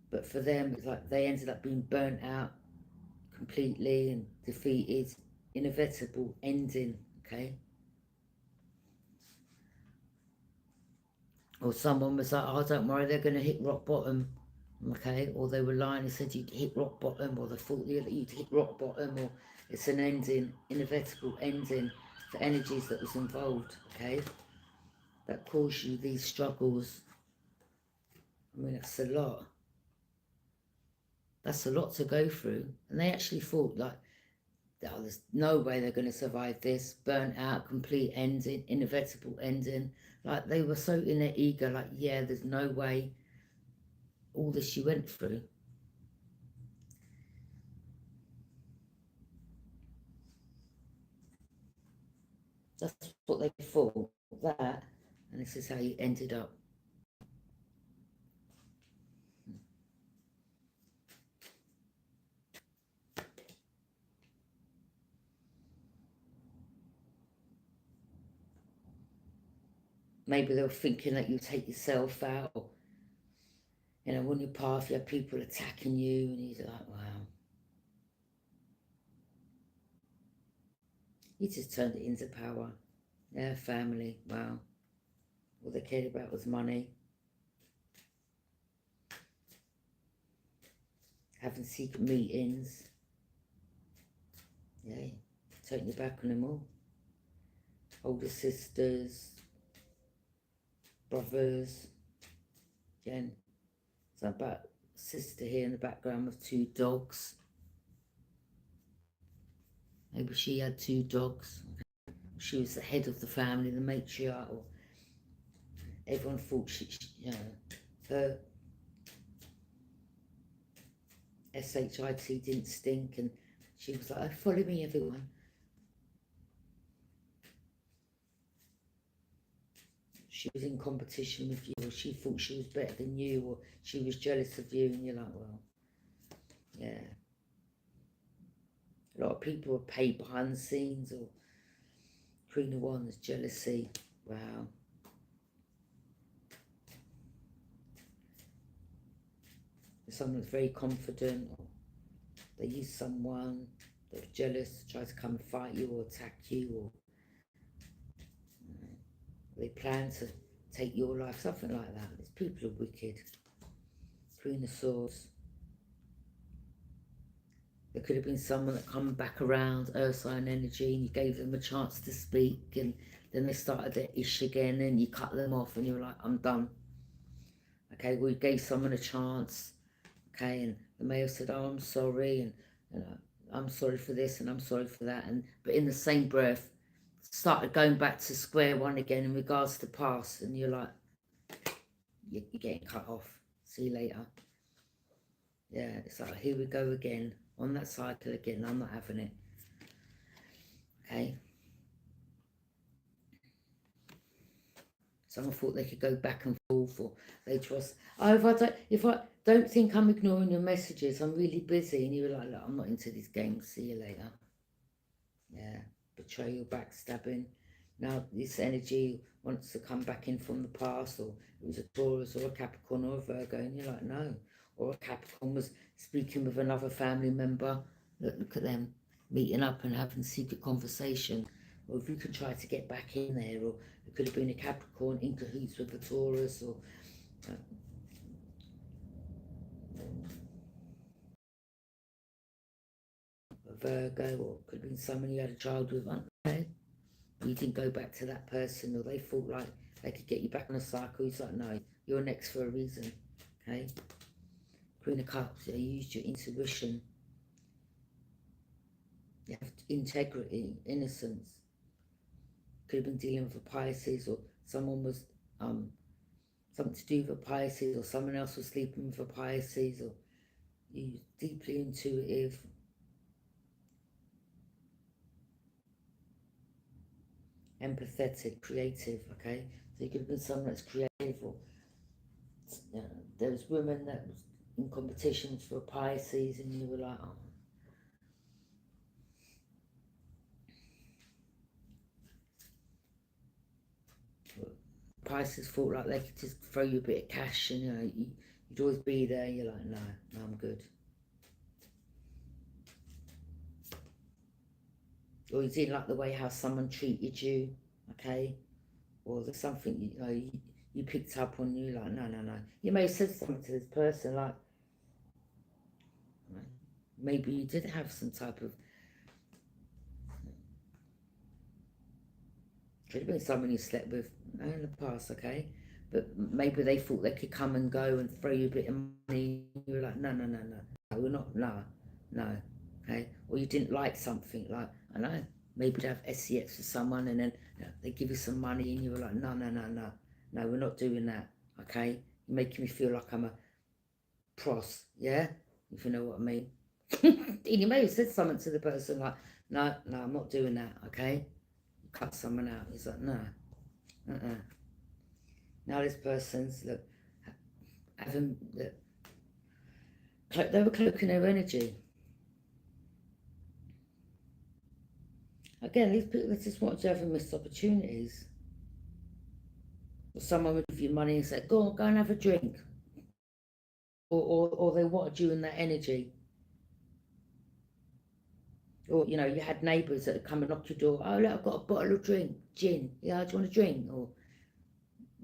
But for them, it's like they ended up being burnt out completely and defeated. Inevitable ending, okay? Or someone was like, oh, don't worry, they're going to hit rock bottom, okay? Or they were lying and said you'd hit rock bottom, or they thought that you'd hit rock bottom, or it's an ending, inevitable ending for energies that was involved, okay? That caused you these struggles. I mean, it's a lot. That's a lot to go through. And they actually thought, like, oh, there's no way they're going to survive this. Burnt out, complete ending, inevitable ending. Like, they were so in their ego, like, yeah, there's no way all this you went through. That's what they thought, that. And this is how you ended up. Maybe they were thinking that you take yourself out. Or, you know, on your path, you have people attacking you, and you're like, wow. You just turned it into power. Yeah, family, wow. All they cared about was money. Having secret meetings. Yeah, turning your back on them all. Older sisters, brothers. Again, so about sister here in the background with two dogs. Maybe she had two dogs. She was the head of the family, the matriarch. Or everyone thought she, you know, her SHIT didn't stink, and she was like, oh, follow me, everyone. She was in competition with you, or she thought she was better than you, or she was jealous of you, and you're like, well, yeah. A lot of people are paid behind the scenes, or Queen of Wands, jealousy. Wow. Someone's very confident, or they use someone that was jealous, tries to come and fight you or attack you, or they plan to take your life, something like that. These people are wicked. Queen of Swords. There could have been someone that come back around, earth sign energy, and you gave them a chance to speak, and then they started their ish again, and you cut them off, and you were like, I'm done. Okay, well, you gave someone a chance, okay, and they may have said, oh, I'm sorry, and you know, I'm sorry for this, and I'm sorry for that, and but in the same breath, started going back to square one again in regards to past, and you're like, you're getting cut off. See you later. Yeah, it's like, here we go again, on that cycle again. I'm not having it. Okay. Someone thought they could go back and forth, or they trust. Oh, if I don't think I'm ignoring your messages, I'm really busy, and you were like, look, I'm not into these games. See you later. Yeah, betrayal, backstabbing. Now this energy wants to come back in from the past, or it was a Taurus or a Capricorn or a Virgo, and you're like, no. Or a Capricorn was speaking with another family member. Look at them meeting up and having secret conversation. Or if you can try to get back in there, or it could have been a Capricorn in cahoots with a Taurus, or a Virgo, or it could have been someone you had a child with. Okay? You didn't go back to that person, or they thought like they could get you back on a cycle. He's like, no, you're next for a reason. Okay? Queen of Cups, you used your intuition. You have integrity, innocence. Could have been dealing with a Pisces, or someone was something to do with a Pisces, or someone else was sleeping with a Pisces, or you deeply intuitive. Empathetic, creative, okay? So you could have been someone that's creative, or there was women that was in competitions for Pisces, and you were like, oh. Pisces thought like they could just throw you a bit of cash, and you know, you'd always be there. You're like, no, I'm good. Or you didn't like the way how someone treated you, okay? Or there's something you picked up on. You like, no. You may have said something to this person, like, maybe you did have some type of, could have been someone you slept with in the past, okay? But maybe they thought they could come and go and throw you a bit of money. You were like, no, we're not, no, okay? Or you didn't like something, like, I know, maybe to have SEX with someone, and then they give you some money, and you were like, no, we're not doing that, okay? You're making me feel like I'm a pros, yeah? If you know what I mean. And you may have said something to the person like, no, I'm not doing that, okay? Cut someone out. He's like, no. Now this person's, look, having, look, they were cloaking their energy. Again, these people, they just want you having missed opportunities. Or someone would give you money and say, go and have a drink. Or they wanted you in that energy. Or, you know, you had neighbours that would come and knock your door. Oh, look, I've got a bottle of gin. Yeah, do you want a drink? Or,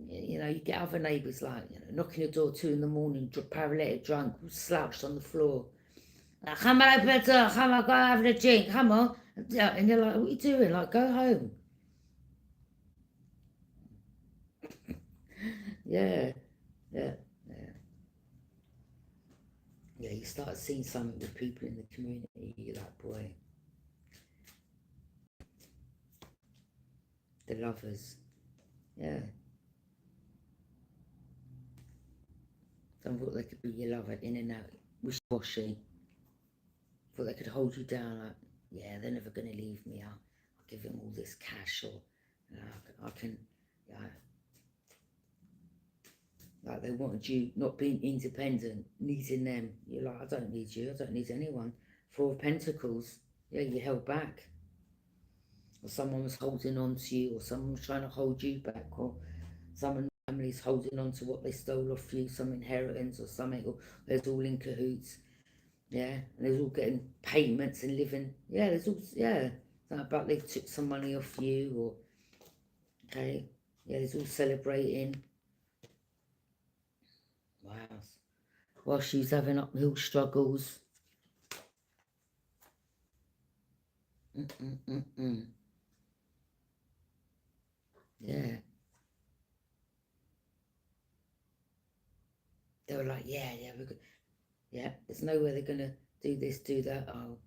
you know, you get other neighbours like, you know, knocking your door 2 in the morning, paralytic, drunk, slouched on the floor. Like, come on, Peter, come on, go have a drink, come on. And you're like, what are you doing? Like, go home. Yeah. Yeah, you start seeing something with people in the community, you're like, boy, the lovers. Yeah. Some thought they could be your lover, in and out, wishy-washy. Thought they could hold you down, like, yeah, they're never going to leave me. I'll give them all this cash, or you know, I can, yeah. Like they wanted you not being independent, needing them. You're like, I don't need you. I don't need anyone. 4 of Pentacles. Yeah, you held back. Or someone was holding on to you, or someone was trying to hold you back, or someone family's holding on to what they stole off you, some inheritance or something, or there's all in cahoots. Yeah, and there's all getting payments and living. Yeah, there's all, yeah. It's not about they took some money off you, or, okay. Yeah, there's all celebrating. Wow. While she's having uphill struggles. Yeah. They were like, yeah, we're good. Yeah, there's no way they're going to do this, do that. Oh,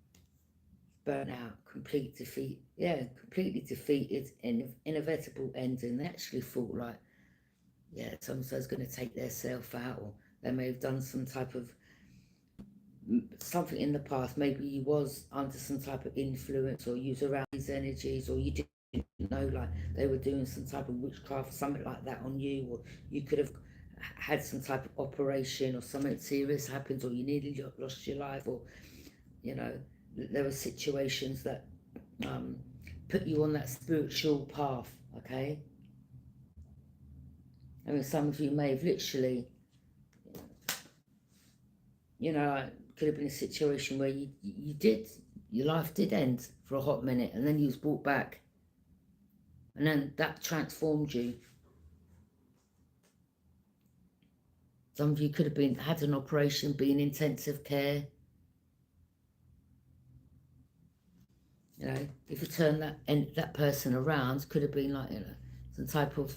burnt out, complete defeat. Yeah, completely defeated, inevitable ending. They actually thought like, yeah, so-and-so's going to take their self out, or they may have done some type of something in the past. Maybe you was under some type of influence, or you was around these energies, or you didn't know like they were doing some type of witchcraft, something like that on you, or you could have had some type of operation, or something serious happened, or you nearly lost your life, or you know, there were situations that put you on that spiritual path. Okay, I mean, some of you may have literally, you know, like, could have been a situation where you did, your life did end for a hot minute, and then you was brought back, and then that transformed you. Some of you could have been had an operation, been in intensive care. You know, if you turn that person around, could have been like, you know, some type of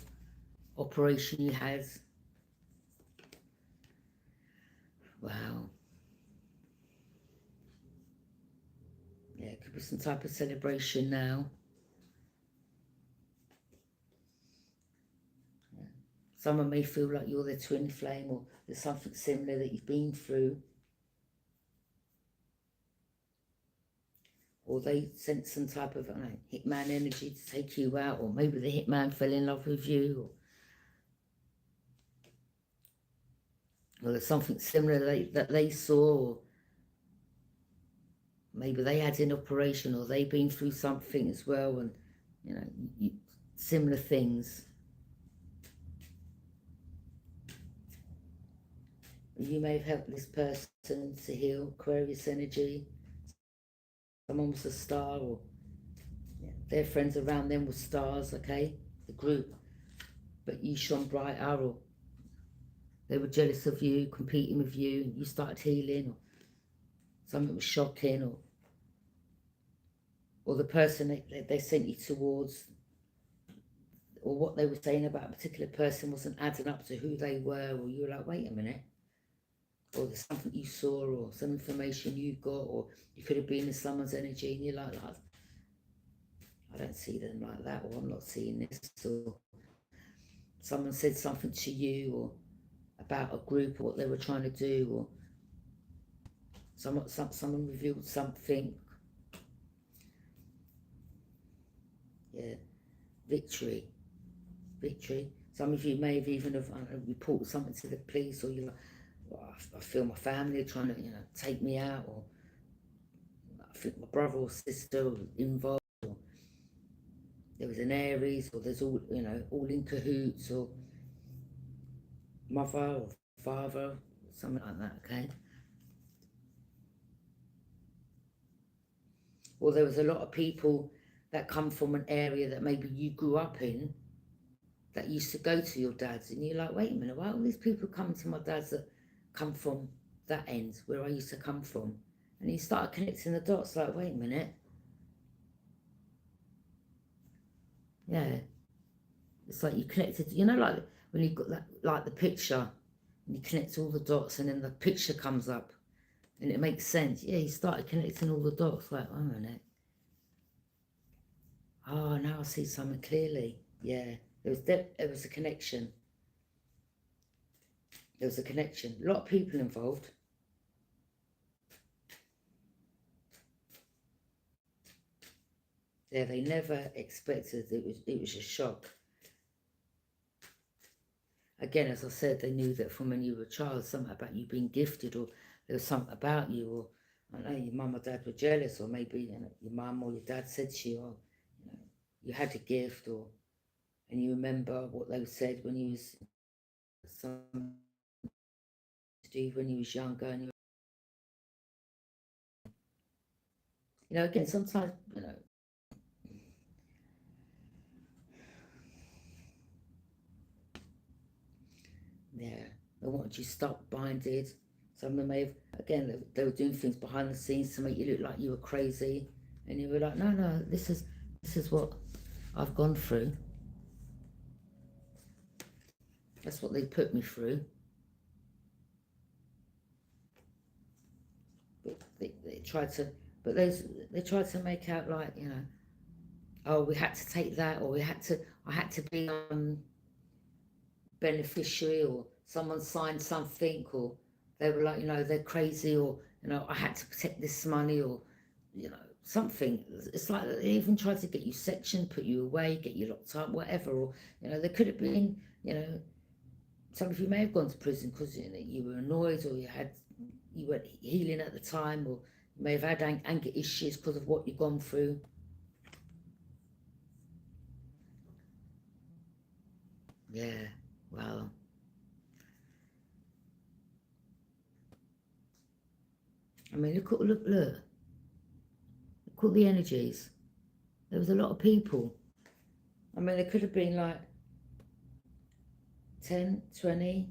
operation you had. Wow. Yeah, it could be some type of celebration now. Yeah. Someone may feel like you're their twin flame, or there's something similar that you've been through. Or they sense some type of, I don't know, hitman energy to take you out, or maybe the hitman fell in love with you, or there's something similar that they saw, or maybe they had an operation, or they've been through something as well, and you know, similar things. You may have helped this person to heal Aquarius energy. Someone was a star, or yeah, their friends around them were stars, okay, the group, but you shone brighter, or they were jealous of you, competing with you, and you started healing, or something was shocking, or the person they sent you towards, or what they were saying about a particular person wasn't adding up to who they were, or you were like, wait a minute, or there's something you saw, or some information you got, or you could have been in someone's energy, and you're like, I don't see them like that, or I'm not seeing this, or someone said something to you, or about a group, or what they were trying to do, or someone revealed something. Yeah, victory. Some of you may have even reported something to the police, or you're like, well, I feel my family are trying to, you know, take me out, or I think my brother or sister was involved, or there was an Aries, or there's all, you know, all in cahoots, or mother or father, something like that, okay? Or there was a lot of people that come from an area that maybe you grew up in, that used to go to your dad's, and you're like, wait a minute, why are all these people coming to my dad's that come from that end where I used to come from? And you start connecting the dots, like, wait a minute, yeah, it's like you connected, you know, like when you got that, like the picture, and you connect all the dots, and then the picture comes up, and it makes sense. Yeah, you started connecting all the dots, like, wait a minute, oh, now I see something clearly. Yeah, there was a connection. There was a connection. A lot of people involved. Yeah, they never expected it. Was a shock. Again, as I said, they knew that from when you were a child, something about you being gifted, or there was something about you, or I don't know, your mum or dad were jealous, or maybe, you know, your mum or your dad said to you, oh, you know, you had a gift, or and you remember what they said when you was some Steve when you was younger, and you know, again, sometimes, you know, yeah, they wanted you stuck, binded. Some of them may have, again, they were doing things behind the scenes to make you look like you were crazy, And you were like, no, no, this is what I've gone through. That's what they put me through. But they tried to, but they tried to make out like, you know, oh, we had to take that, or I had to be beneficiary, or someone signed something, or they were like, you know, they're crazy, or, you know, I had to protect this money, or, you know, something. It's like they even tried to get you sectioned, put you away, get you locked up, whatever, or, you know, there could have been, you know, some of you may have gone to prison because, you know, you were annoyed, or you weren't healing at the time, or you may have had anger issues because of what you've gone through. Yeah, well, I mean, look at the energies. There was a lot of people. I mean, there could have been like 10, 20,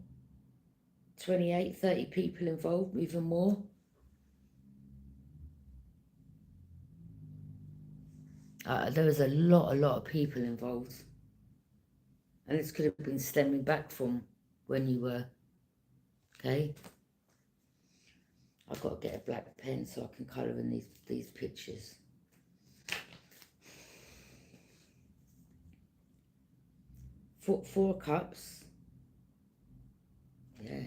28, 30 people involved, even more. There was a lot of people involved. And this could have been stemming back from when you were, okay? I've got to get a black pen so I can colour in these pictures. Four cups. Yeah.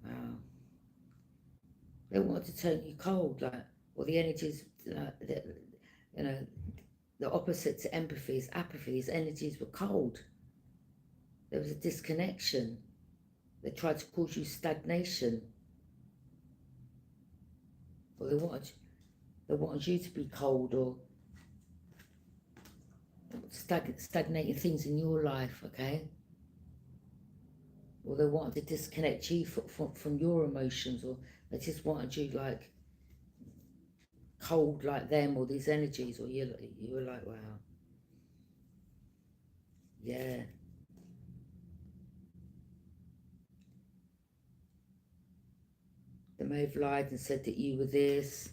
Wow. They wanted to turn you cold, like, or the energies, you know, the opposite to empathy is apathy. These energies were cold. There was a disconnection. They tried to cause you stagnation. Or they wanted you to be cold, or stagnating things in your life, okay? Or they wanted to disconnect you from your emotions, or they just wanted you like cold like them, or these energies, or you were like, wow. Yeah. They may have lied and said that you were this,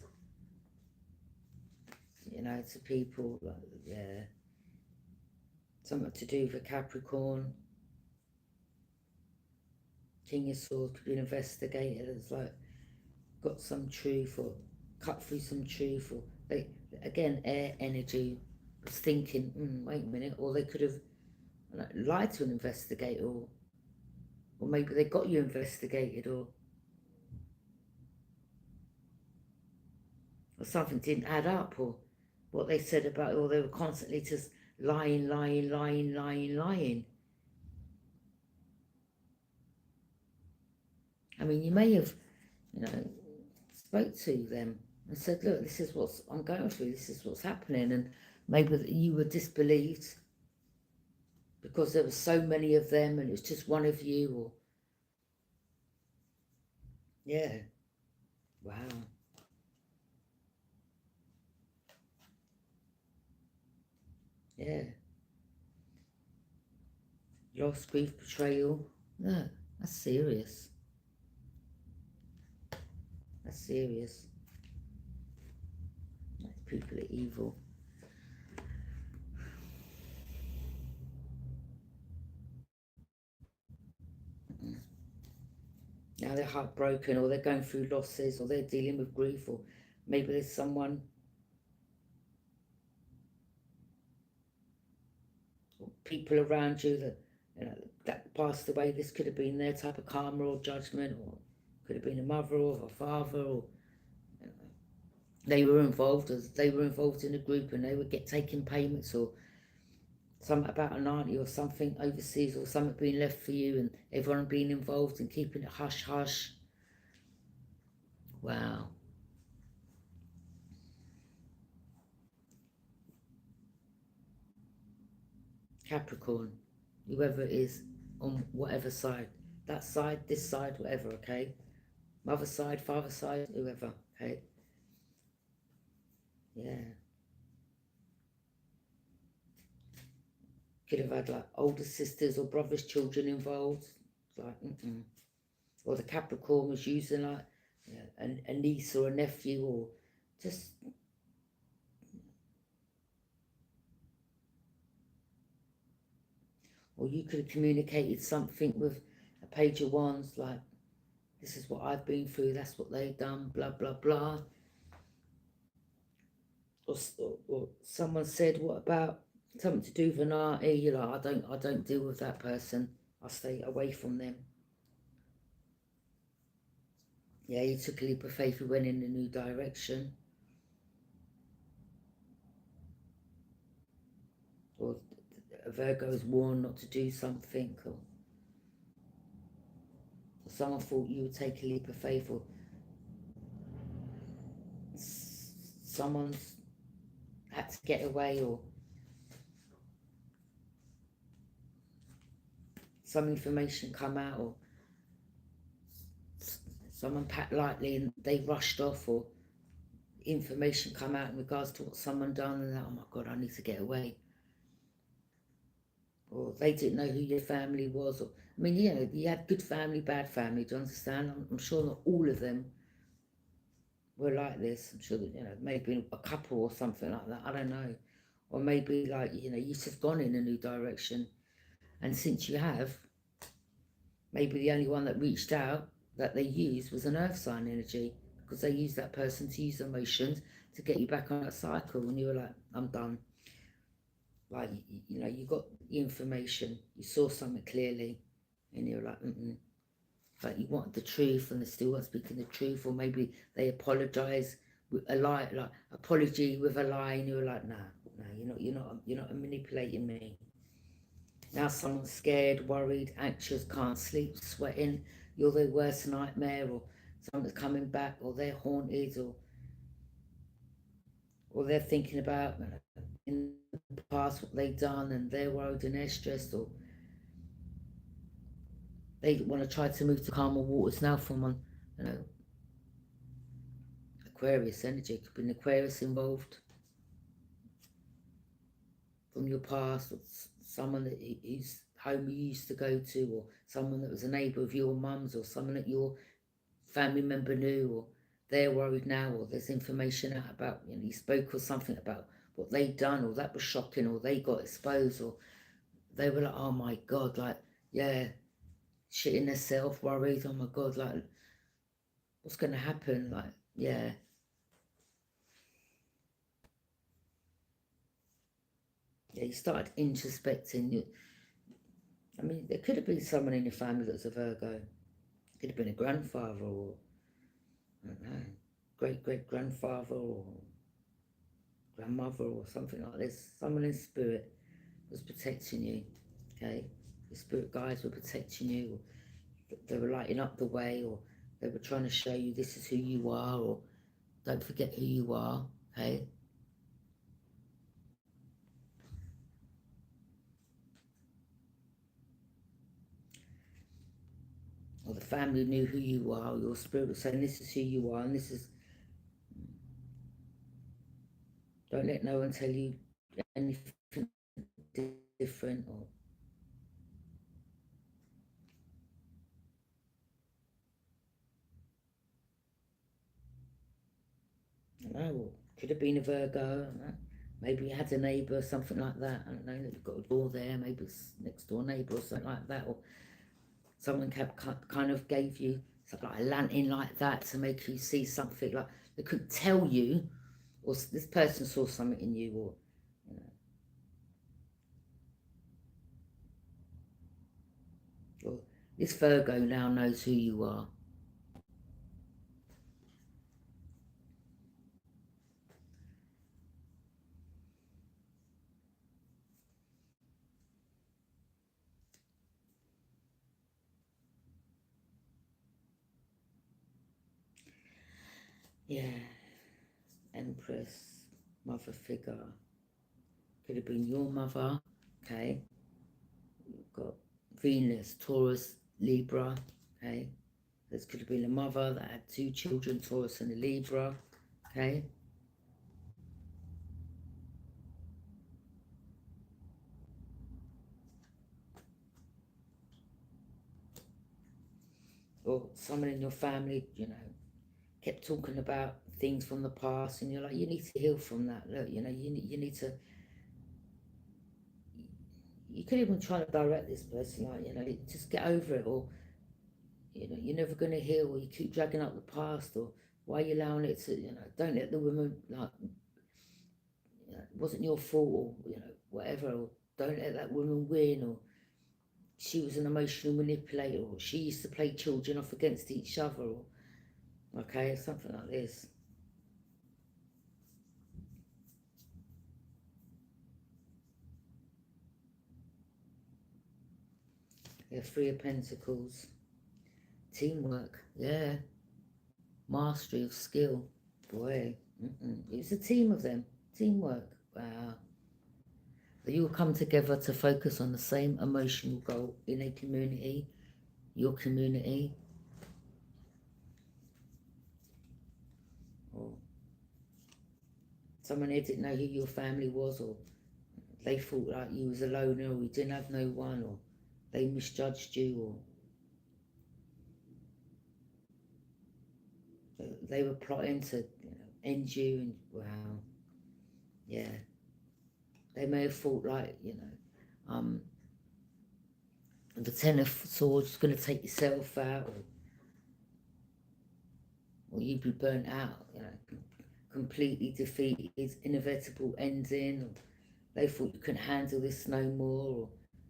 you know, to people, like, yeah. Something to do with a Capricorn. King of Swords could be an investigator that's like got some truth, or cut through some truth, or they, again, air energy was thinking, wait a minute, or they could have like, lied to an investigator, or maybe they got you investigated, or something didn't add up, or what they said about, or they were constantly just lying. I mean, you may have, you know, spoke to them and said, look, this is what I'm going through, this is what's happening, and maybe you were disbelieved because there were so many of them and it's just one of you, or yeah. Wow. Yeah. Loss, grief, betrayal. No, that's serious. That's serious. People are evil. Now they're heartbroken, or they're going through losses, or they're dealing with grief, or maybe there's someone, or people around you that, you know, that passed away. This could have been their type of karma or judgment, or could have been a mother or a father, or you know, they were involved in a group and they would get taking payments, or something about an auntie or something overseas, or something being left for you, and everyone being involved and keeping it hush hush. Wow. Capricorn, whoever it is, on whatever side, that side, this side, whatever, okay? Mother side, father side, whoever, okay? Yeah. Could have had like older sisters or brothers' children involved. Like, or the Capricorn was using like, yeah, a niece or a nephew, or just Or you could have communicated something with a page of wands, like, this is what I've been through, that's what they've done, blah, blah, blah. Or someone said, what about something to do with an auntie? You're like, I don't deal with that person. I stay away from them. Yeah, you took a leap of faith, you went in a new direction. Or a Virgo is warned not to do something, or someone thought you would take a leap of faith, or someone's had to get away, or some information come out, or someone packed lightly and they rushed off, or information come out in regards to what someone done, and oh my God, I need to get away. Or they didn't know who your family was. Or, I mean, you know, you had good family, bad family, do you understand? I'm sure not all of them were like this. I'm sure that, you know, maybe a couple or something like that, I don't know. Or maybe, like, you know, you've just gone in a new direction, and since you have, maybe the only one that reached out that they used was an earth sign energy, because they used that person to use emotions to get you back on that cycle, and you were like, I'm done. Like, you know, you got the information, you saw something clearly, and you're like, like you wanted the truth, and they still weren't speaking the truth. Or maybe they apologise with a lie, like apology with a lie, and you're like, nah, you're not manipulating me. Now someone's scared, worried, anxious, can't sleep, sweating, you're their worst nightmare, or someone's coming back, or they're haunted, or they're thinking about, you know, in the past what they've done, and they're worried and they're stressed, or they want to try to move to calmer waters. Now from one, you know, Aquarius energy, could be an Aquarius involved from your past, or someone that whose home you used to go to, or someone that was a neighbour of your mum's, or someone that your family member knew, or they're worried now, or there's information out about, you know, you spoke or something about what they'd done, or that was shocking, or they got exposed, or they were like, oh my God, like, yeah, shitting themselves, worried, oh my God, like, what's going to happen? Like, yeah. Yeah, you started introspecting. I mean, there could have been someone in your family that's a Virgo. Could have been a grandfather, or, I don't know, great-great-grandfather, or grandmother, or something like this. Someone in spirit was protecting you, okay? The spirit guides were protecting you. Or they were lighting up the way, or they were trying to show you this is who you are, or don't forget who you are, okay? Or the family knew who you are, or your spirit was saying this is who you are, and this is, don't let no one tell you anything different. Or I don't know, or could have been a Virgo, I don't know. Maybe you had a neighbour, something like that, I don't know, you've got a door there, maybe it's next door neighbour or something like that, or someone kind of gave you something like a lantern like that to make you see something, like they could tell you, or this person saw something in you, or, you know, or this Virgo now knows who you are. Yeah, Empress, mother figure, could have been your mother, okay? You've got Venus, Taurus, Libra, okay? This could have been a mother that had two children, Taurus and a Libra, okay? Or someone in your family, you know, kept talking about things from the past, and you're like, you need to heal from that. Look, you know, you need to, you could even try to direct this person, like, just get over it, or, you're never going to heal, or you keep dragging up the past, or why are you allowing it to, don't let the woman, like, it wasn't your fault, or, whatever, or don't let that woman win, or she was an emotional manipulator, or she used to play children off against each other, or, okay, something like this. Yeah, Three of Pentacles. Teamwork, yeah. Mastery of skill. Boy, it was a team of them. Teamwork. Wow. You will come together to focus on the same emotional goal in a community, your community. Or someone here didn't know who your family was, or they thought like you was a loner, or you didn't have no one, or they misjudged you, or they were plotting to end you, and wow, yeah. They may have thought like, the Ten of Swords is going to take yourself out, or you'd be burnt out, completely defeated, inevitable ending, or they thought you couldn't handle this no more, or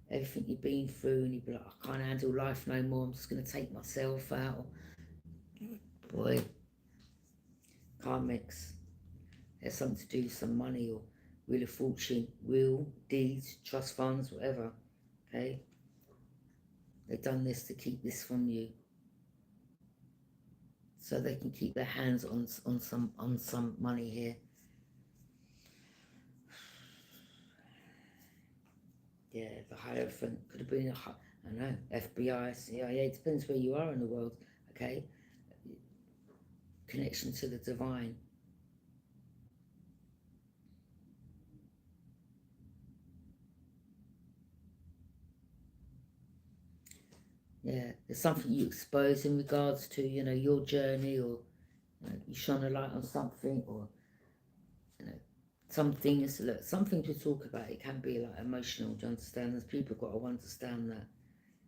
everything you've been through, and you'd be like, I can't handle life no more, I'm just going to take myself out. Boy, karmics, there's something to do with some money, or Wheel of Fortune, will, deeds, trust funds, whatever, okay? They've done this to keep this from you, so they can keep their hands on some money here. Yeah, the Hierophant could have been I don't know, FBI, CIA. It depends where you are in the world. Okay, connection to the divine. Yeah, there's something you expose in regards to your journey, or you shine a light on something, or some things. Look, something to talk about. It can be like emotional. Do you understand? There's people got to understand that.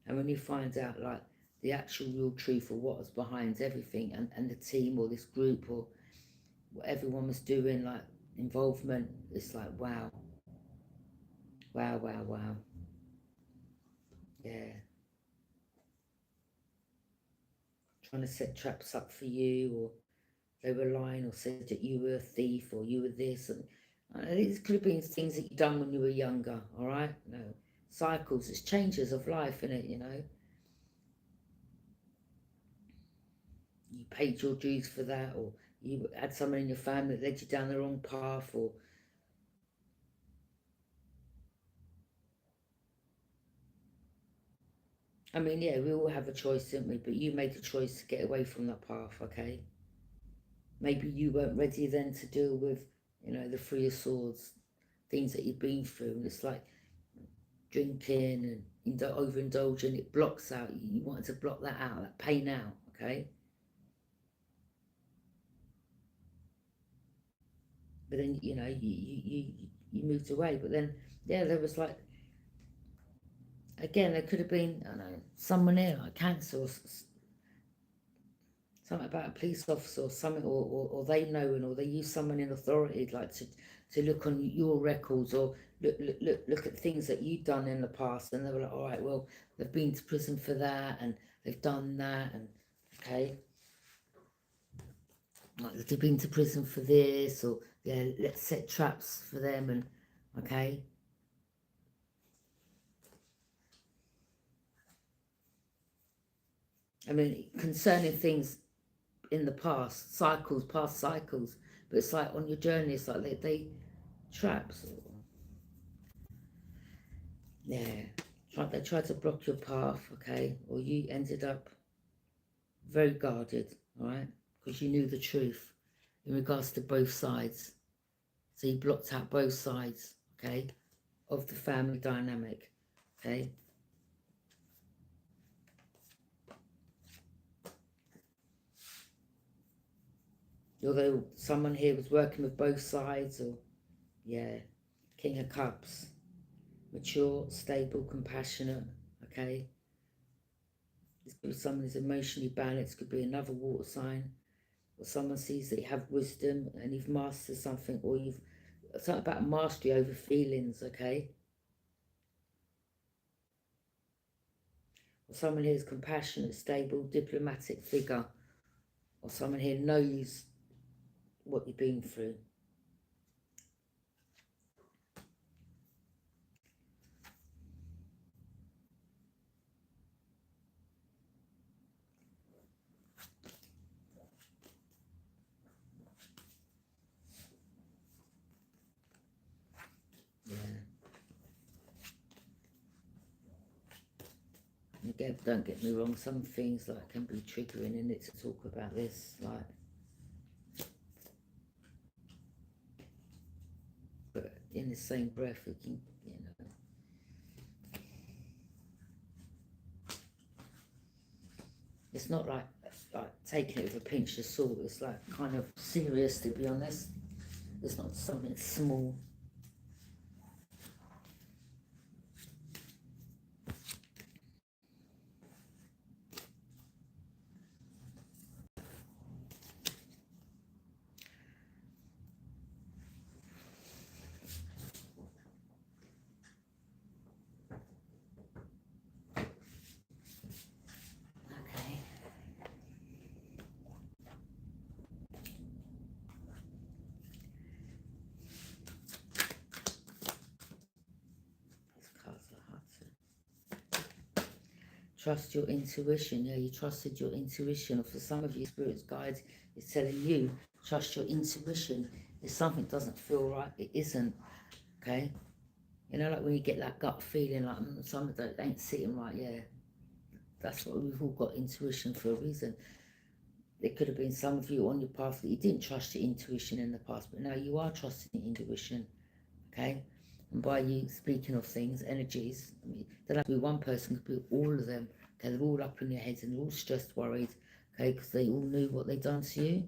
And when you find out like the actual real truth of what was behind everything, and the team or this group or what everyone was doing, like involvement, it's like wow, wow, wow, wow. Yeah, trying to set traps up for you, or they were lying, or said that you were a thief, or you were this, and these could have been things that you done when you were younger. All right, no cycles, it's changes of life, in it. You paid your dues for that, or you had someone in your family that led you down the wrong path, or I mean, yeah, we all have a choice, don't we? But you made the choice to get away from that path, okay? Maybe you weren't ready then to deal with, the Three of Swords, things that you've been through. And it's like drinking and overindulging, it blocks out. You wanted to block that out, that pain out, okay? But then, you moved away. But then, yeah, there was like, again, there could have been, I don't know, someone there, like cancer, or something about a police officer, or something, or they knowing, or they use someone in authority, like to look on your records, or look at things that you've done in the past, and they were like, all right, well, they've been to prison for that, and they've done that, and okay, like they've been to prison for this, or yeah, let's set traps for them, and okay. I mean, concerning things in the past, past cycles, but it's like on your journey, it's like they traps. Yeah, they tried to block your path, okay, or you ended up very guarded, all right, because you knew the truth in regards to both sides. So you blocked out both sides, okay, of the family dynamic, okay. Although someone here was working with both sides, or yeah, King of Cups. mature, stable, compassionate, okay? This could be someone who's emotionally balanced, could be another water sign, or someone sees that you have wisdom and you've mastered something, or you've something about mastery over feelings, okay? Or someone here is compassionate, stable, diplomatic figure, or someone here knows what you've been through. Yeah. Again, don't get me wrong, some things like can be triggering in it to talk about this, like, but in the same breath we can, you know, it's not like taking it with a pinch of salt. It's like kind of serious, to be honest. It's not something small. Okay. These cards are hard to... Trust your intuition. Yeah, you trusted your intuition. Or for some of you, Spirit's guide is telling you, trust your intuition. If something doesn't feel right, it isn't. Okay? You know, like when you get that gut feeling, like something that ain't sitting right, yeah. That's what we've all got, intuition, for a reason. There could have been some of you on your path that you didn't trust your intuition in the past, but now you are trusting your intuition, okay? And by you speaking of things, energies, I mean, there don't have to be one person, it could be all of them, okay? They're all up in their heads and they're all stressed, worried, okay? Because they all knew what they'd done to you.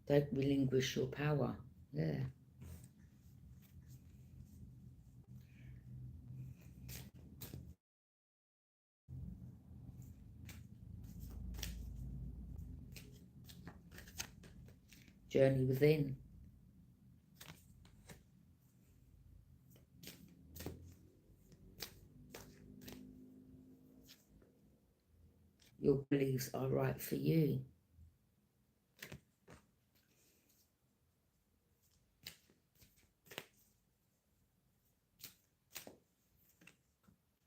Don't relinquish your power, yeah. Journey within. Your beliefs are right for you.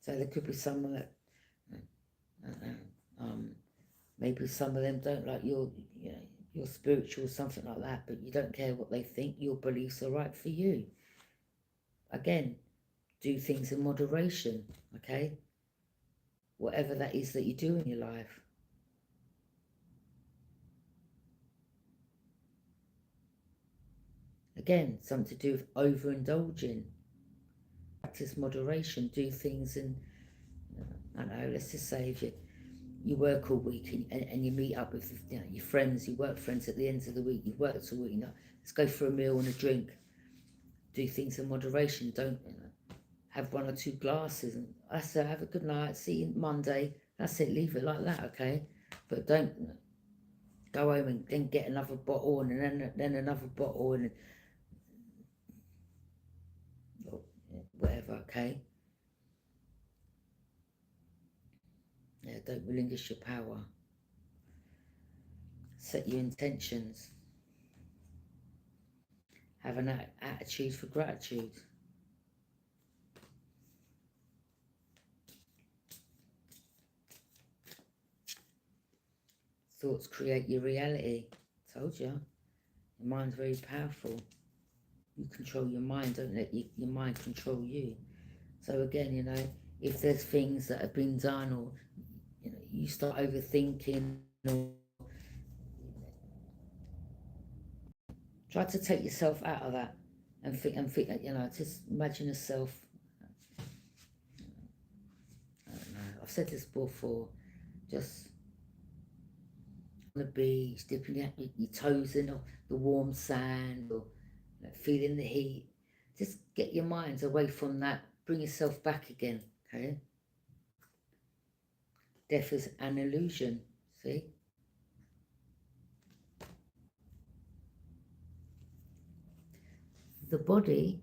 So there could be someone that, maybe some of them don't like your, you know, you're spiritual, something like that, but you don't care what they think. Your beliefs are right for you. Again, do things in moderation, okay? Whatever that is that you do in your life. Again, something to do with overindulging. Practice moderation. Do things in, I don't know, let's just say if you work all week and you meet up with, you know, your friends, your work friends at the end of the week, you've worked all week, you know, let's go for a meal and a drink. Do things in moderation. Don't, you know, have one or two glasses and that's it, have a good night, see you Monday. That's it, leave it like that, okay? But don't go home and then get another bottle and then another bottle and whatever, okay? Yeah, don't relinquish your power. Set your intentions. Have an attitude for gratitude. Thoughts create your reality. Told you. Your mind's very powerful. You control your mind, don't let your mind control you. So again, you know, if there's things that have been done or, you know, you start overthinking or try to take yourself out of that and think, you know, just imagine yourself, I don't know, I've said this before, just on the beach, dipping your toes in the warm sand, or feeling the heat. Just get your minds away from that. Bring yourself back again, okay? Death is an illusion, see? The body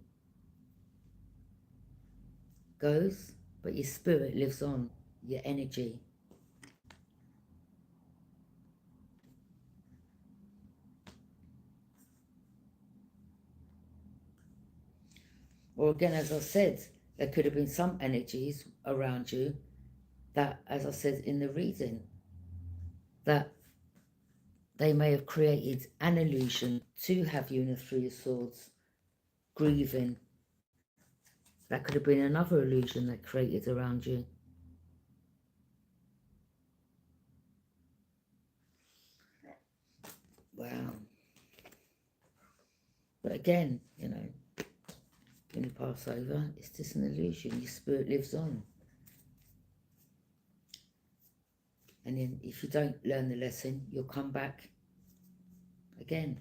goes, but your spirit lives on, your energy. Or again, as I said, there could have been some energies around you that, as I said in the reading, that they may have created an illusion to have you in the Three of Swords, grieving. That could have been another illusion they created around you. Wow. But again, you know, when you pass over, it's just an illusion. Your spirit lives on. And then if you don't learn the lesson, you'll come back again.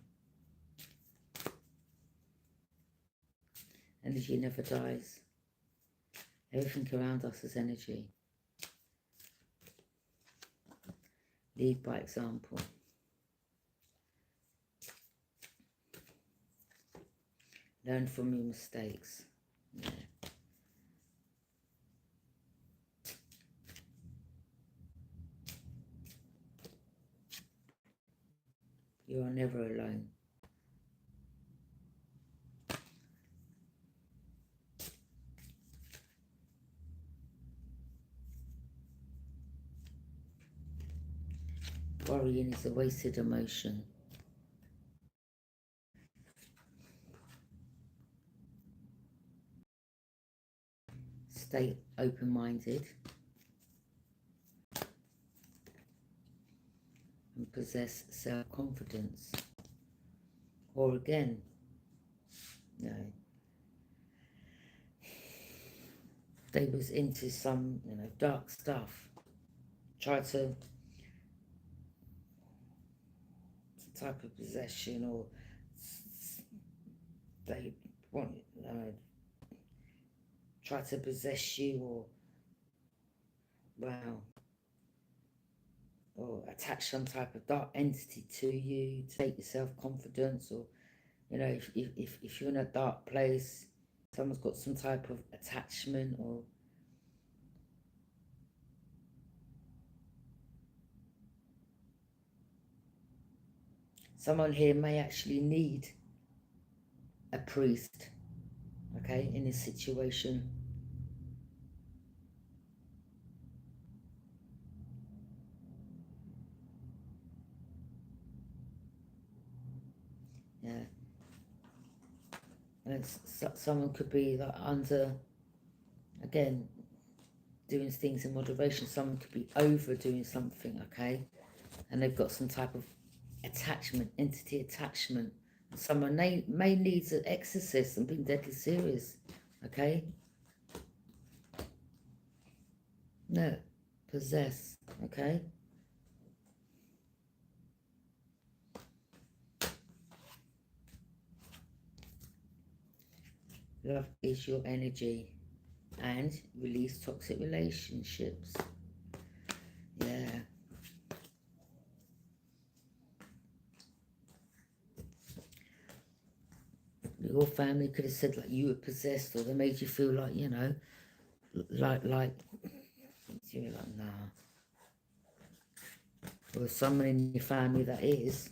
Energy never dies. Everything around us is energy. Lead by example. Learn from your mistakes. Yeah. You are never alone. Worrying is a wasted emotion. Stay open-minded and possess self-confidence. Or again, you know, they was into some, you know, dark stuff. Try to, some type of possession, or they want, try to possess you, or, wow, or attach some type of dark entity to you, take your self-confidence, or, you know, if you're in a dark place, someone's got some type of attachment, or someone here may actually need a priest, okay, in this situation. Yeah. And someone could be like under, again, doing things in moderation. Someone could be overdoing something, okay, and they've got some type of attachment, entity attachment. Someone may need an exorcist and being deadly serious, okay? No, possess, okay? Love is your energy, and release toxic relationships. Yeah. Your family could have said like you were possessed, or they made you feel like, you know, like you're like, nah. Or someone in your family that is.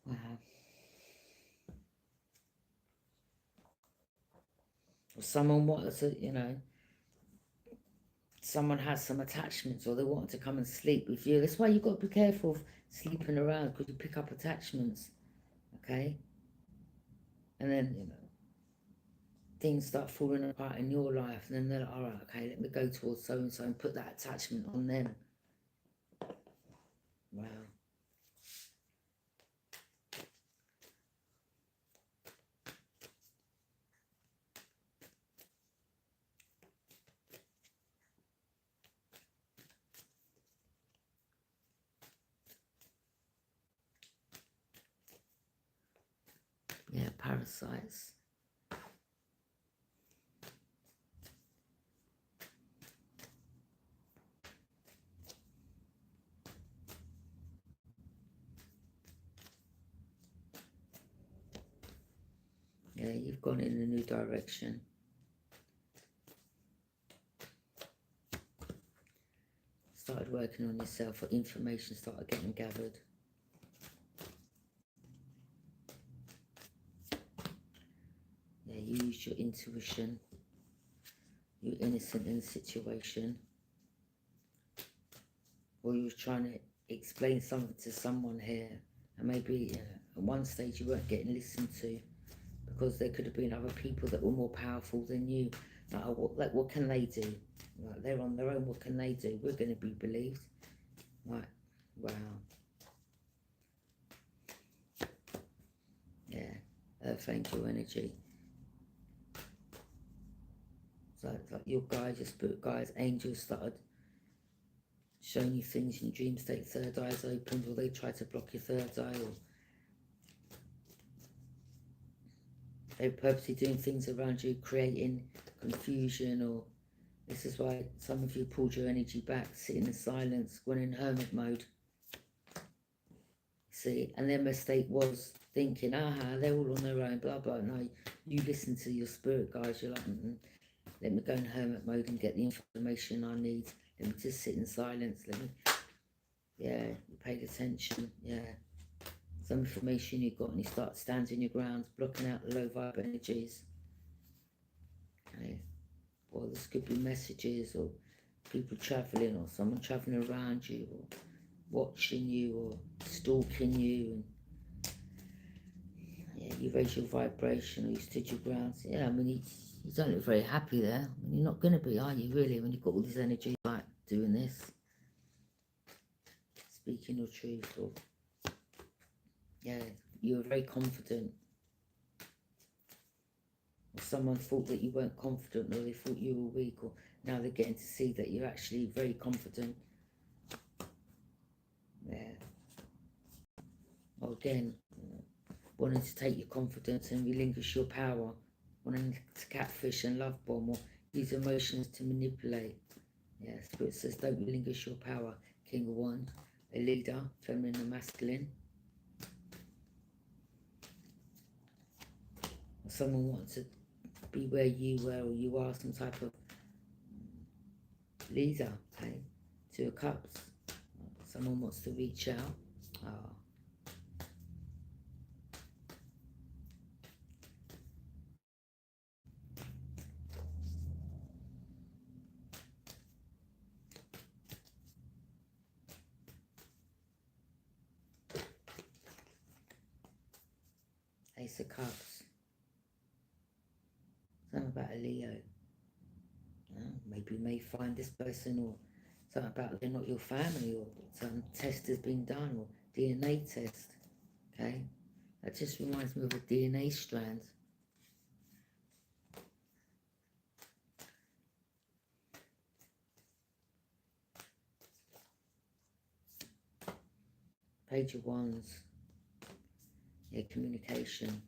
Wow. Or someone wanted to, you know, someone has some attachments, or they want to come and sleep with you. That's why you've got to be careful of sleeping around, because you pick up attachments, okay? And then, you know, things start falling apart in your life, and then they're like, all right, okay, let me go towards so-and-so and put that attachment on them. Wow. Yeah, parasites. Yeah, you've gone in a new direction. Started working on yourself, or information started getting gathered. Yeah, you used your intuition. You're innocent in the situation. Or you were trying to explain something to someone here. And maybe at one stage you weren't getting listened to, because there could have been other people that were more powerful than you. Like, what can they do? Like, they're on their own, what can they do? We're going to be believed. Right, wow. Yeah, Earth Angel energy. So it's like your guides, your spirit guides, angels started showing you things in your dream state, third eye's opened, or they try to block your third eye, or they're purposely doing things around you, creating confusion. Or this is why some of you pulled your energy back, sitting in silence, gone in hermit mode. See, and their mistake was thinking, aha, they're all on their own, blah, blah. No, you listen to your spirit guides, you're like, let me go in hermit mode and get the information I need. Let me just sit in silence, yeah, you paid attention, yeah. Some information you got, and you start standing your ground, blocking out the low vibe energies. Okay. Or this could be messages, or people travelling, or someone travelling around you, or watching you, or stalking you. And yeah, you raise your vibration, or you stood your ground. So, yeah, I mean, you don't look very happy there. I mean, you're not going to be, are you, really, when you've got all this energy like doing this? Speaking your truth, or yeah, you were very confident. Or someone thought that you weren't confident, or they thought you were weak, or now they're getting to see that you're actually very confident. Yeah. Or again, wanting to take your confidence and relinquish your power, wanting to catfish and love bomb, or use emotions to manipulate. Yeah, Spirit says don't relinquish your power. King of Wands, a leader, feminine and masculine. Or someone wants to be where you were, or you are some type of leader, okay? Two of Cups. Someone wants to reach out. Oh. Ace of Cups. Something about a Leo. Maybe you may find this person, or something about they're not your family, or some test has been done, or DNA test. Okay, that just reminds me of a DNA strand. Page of Wands. Yeah, communication.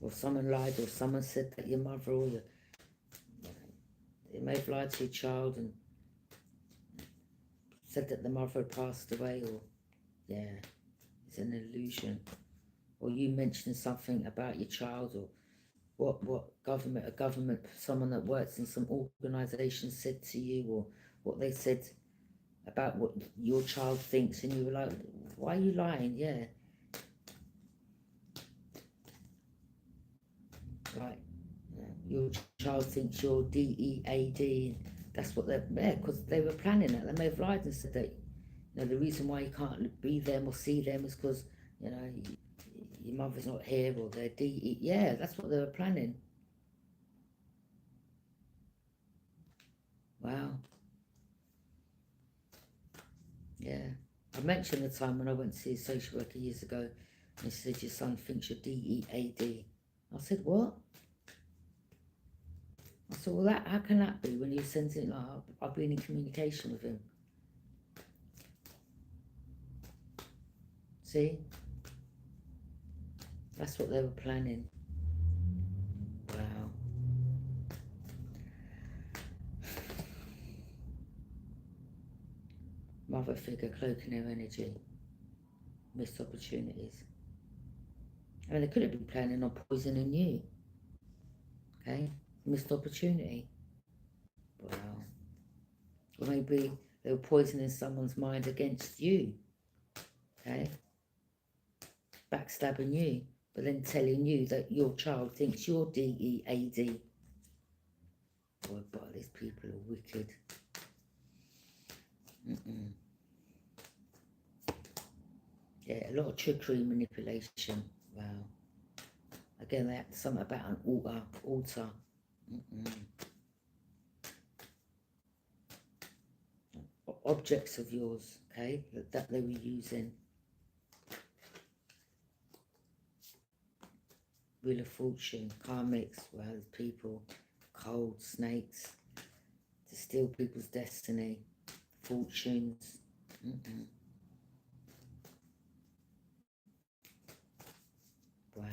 Or someone lied, or someone said that your mother, or they may have lied to your child and said that the mother had passed away, or yeah, it's an illusion. Or you mentioned something about your child, or what government, someone that works in some organisation said to you, or what they said about what your child thinks, and you were like, why are you lying? Yeah. Like, your child thinks you're DEAD. That's what they're there, because they were planning that. They may have lied and said that, the reason why you can't be them or see them is because, your mother's not here, or they're DE. Yeah, that's what they were planning. Wow. Yeah. I mentioned the time when I went to see a social worker years ago, and he said, your son thinks you're DEAD. I said, what? I So well, that, how can that be when you send it like, I've been in communication with him? See? That's what they were planning. Wow. Mother figure cloaking their energy. Missed opportunities. I mean, they could have been planning on poisoning you. Okay? Missed opportunity. Wow. Or maybe they were poisoning someone's mind against you. Okay? Backstabbing you. But then telling you that your child thinks you're DEAD. Boy, but these people are wicked. Yeah, a lot of trickery and manipulation. Wow. Again, that's something about an altar. Objects of yours, okay, that they were using. Wheel of Fortune, karmics, well, people, cold snakes, to steal people's destiny, fortunes. Wow.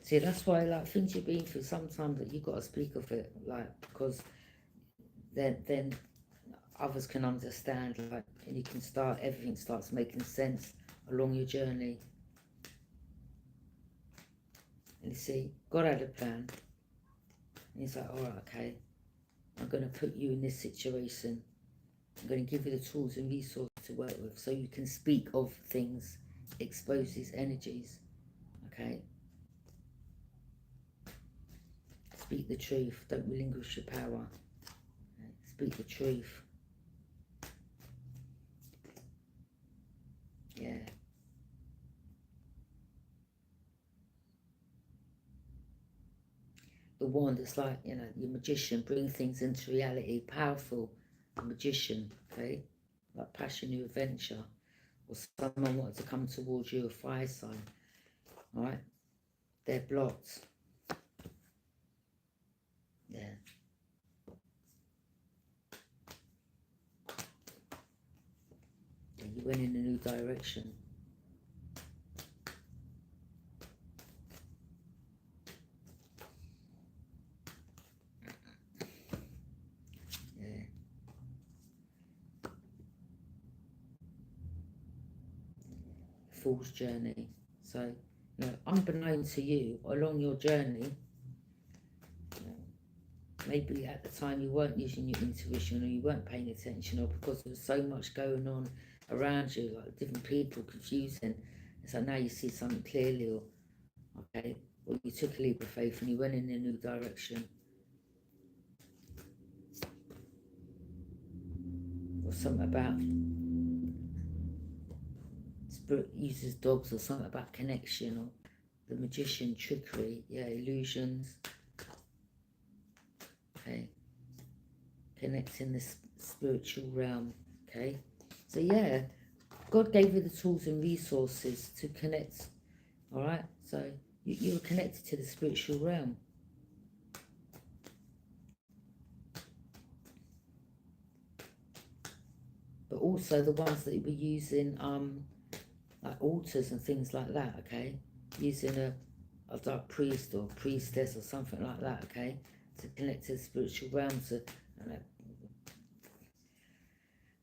See, that's why, like, things you've been through, sometimes that you've got to speak of it, like, because then others can understand, like, and you can start, everything starts making sense along your journey. And you see, God had a plan. And he's like, all right, okay, I'm going to put you in this situation. I'm going to give you the tools and resources to work with so you can speak of things, expose these energies, okay? Speak the truth, don't relinquish your power. Okay? Speak the truth. Yeah. The wand is like, you know, your magician, bring things into reality, powerful, a magician, okay? Like passion, new adventure, or someone wanted to come towards you, a fire sign, all right? They're blocked. Yeah. Yeah, you went in a new direction. Yeah. Fool's journey. So, you know, unbeknown to you, along your journey, you know, maybe at the time you weren't using your intuition or you weren't paying attention, or because there was so much going on around you, like different people, confusing. So now you see something clearly, or okay, or you took a leap of faith and you went in a new direction. Or something about spirit uses dogs, or something about connection, or the magician, trickery, yeah, illusions. Okay, connecting the spiritual realm. Okay, so yeah, God gave you the tools and resources to connect. All right, so you were connected to the spiritual realm. But also the ones that were using like altars and things like that, okay, using a dark priest or priestess or something like that, okay, to connect to the spiritual realm, to, I don't know,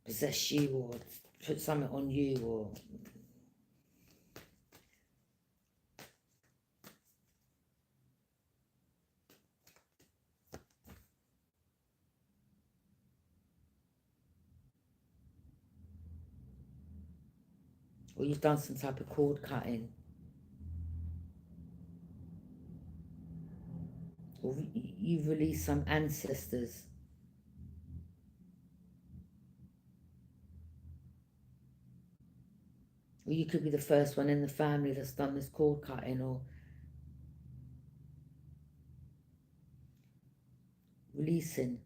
possess you or put something on you, or you've done some type of cord cutting, or you've released some ancestors. Or you could be the first one in the family that's done this cord cutting, or releasing.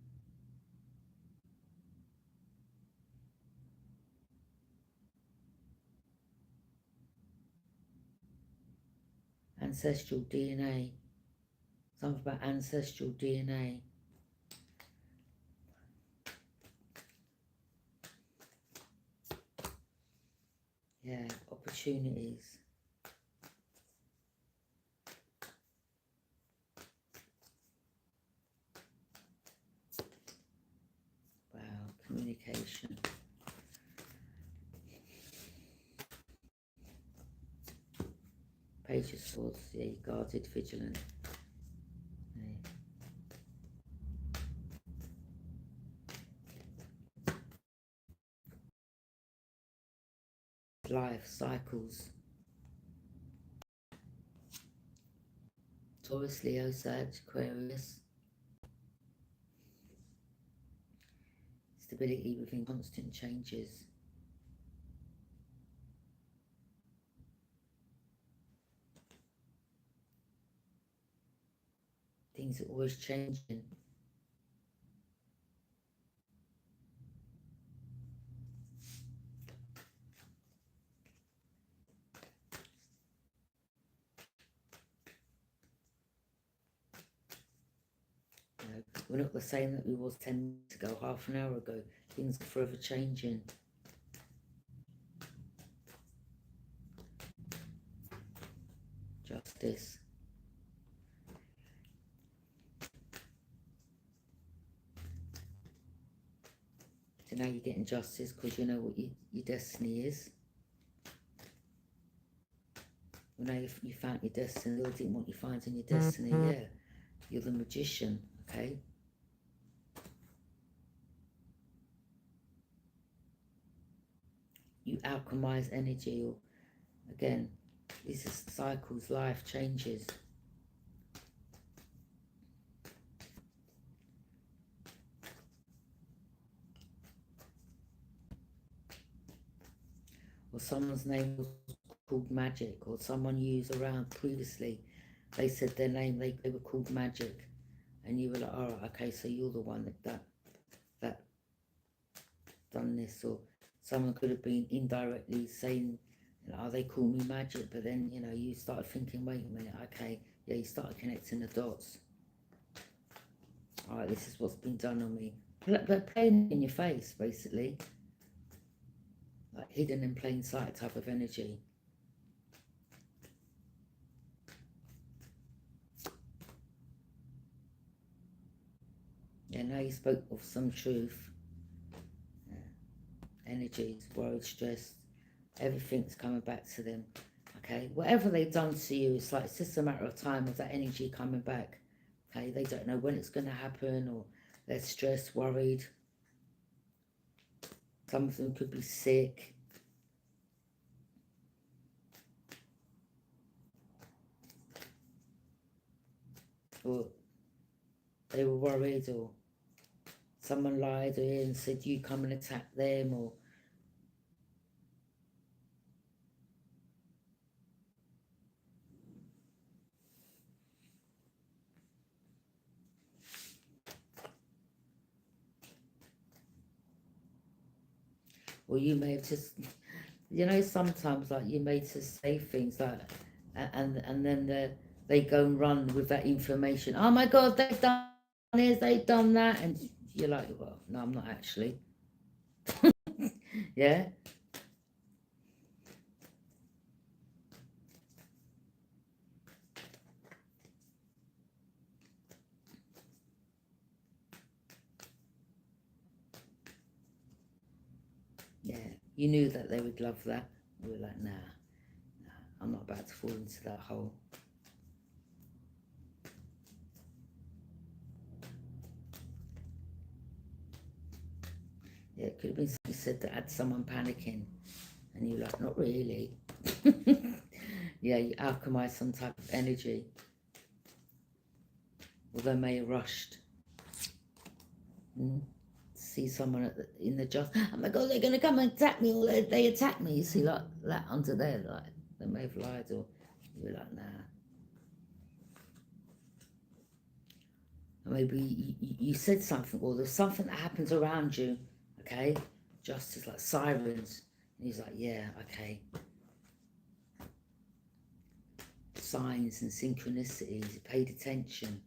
ancestral DNA. Something about ancestral DNA. Yeah, opportunities. Wow, communication. Page of Swords, yeah, guarded, vigilant. Life cycles. Taurus, Leo, Sag, Aquarius. Stability within constant changes. Things are always changing. We're not the same that we was 10 minutes ago, half an hour ago. Things are forever changing. Justice. So now you're getting justice because you know what your destiny is. Well, now you found your destiny, or didn't want you find in your destiny, yeah. You're the magician, okay? You alchemize energy, or again, this is cycles, life changes. Or someone's name was called Magic, or someone you was around previously, they said their name, they were called Magic, and you were like, all right, okay, so you're the one that done this. Or someone could have been indirectly saying, you know, oh, they call me Magic, but then, you know, you started thinking, wait a minute, okay, yeah, you started connecting the dots. All right, this is what's been done on me. Playing in your face, basically. Like hidden in plain sight type of energy. Yeah, now you spoke of some truth. Energies, worried, stressed, everything's coming back to them. Okay, whatever they've done to you, it's like it's just a matter of time of that energy coming back. Okay, they don't know when it's going to happen, or they're stressed, worried. Some of them could be sick. Or they were worried, or someone lied and said you come and attack them, or you may have just, you know, sometimes like you may just say things like, and then they go and run with that information. Oh my God, they've done this, they've done that, and you're like, well, no, I'm not actually. Yeah. Yeah, you knew that they would love that. You were like, nah, I'm not about to fall into that hole. Yeah, it could have been something said that had someone panicking, and you're like, not really. Yeah, you alchemize some type of energy. Or they may have rushed. See someone in the just, oh my God, they're going to come and attack me, or they attack me. You see like that under there, like they may have lied, or you're like, nah. Or maybe you said something, or there's something that happens around you, okay? Just as like sirens. And he's like, yeah, okay. signs and synchronicities. You paid attention.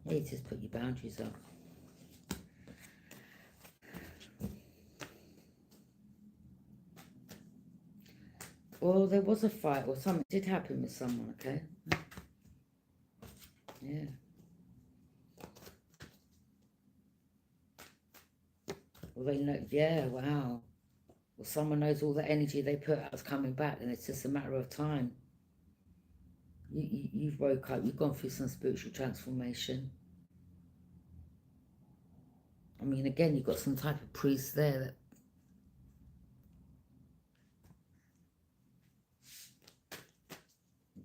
Yeah, you just put your boundaries up. Well, there was a fight or something did happen with someone, okay? Yeah. Well, they know, yeah, wow. Well, someone knows all the energy they put out is coming back, and it's just a matter of time. You've woke up, you've gone through some spiritual transformation. I mean, again, you've got some type of priest there that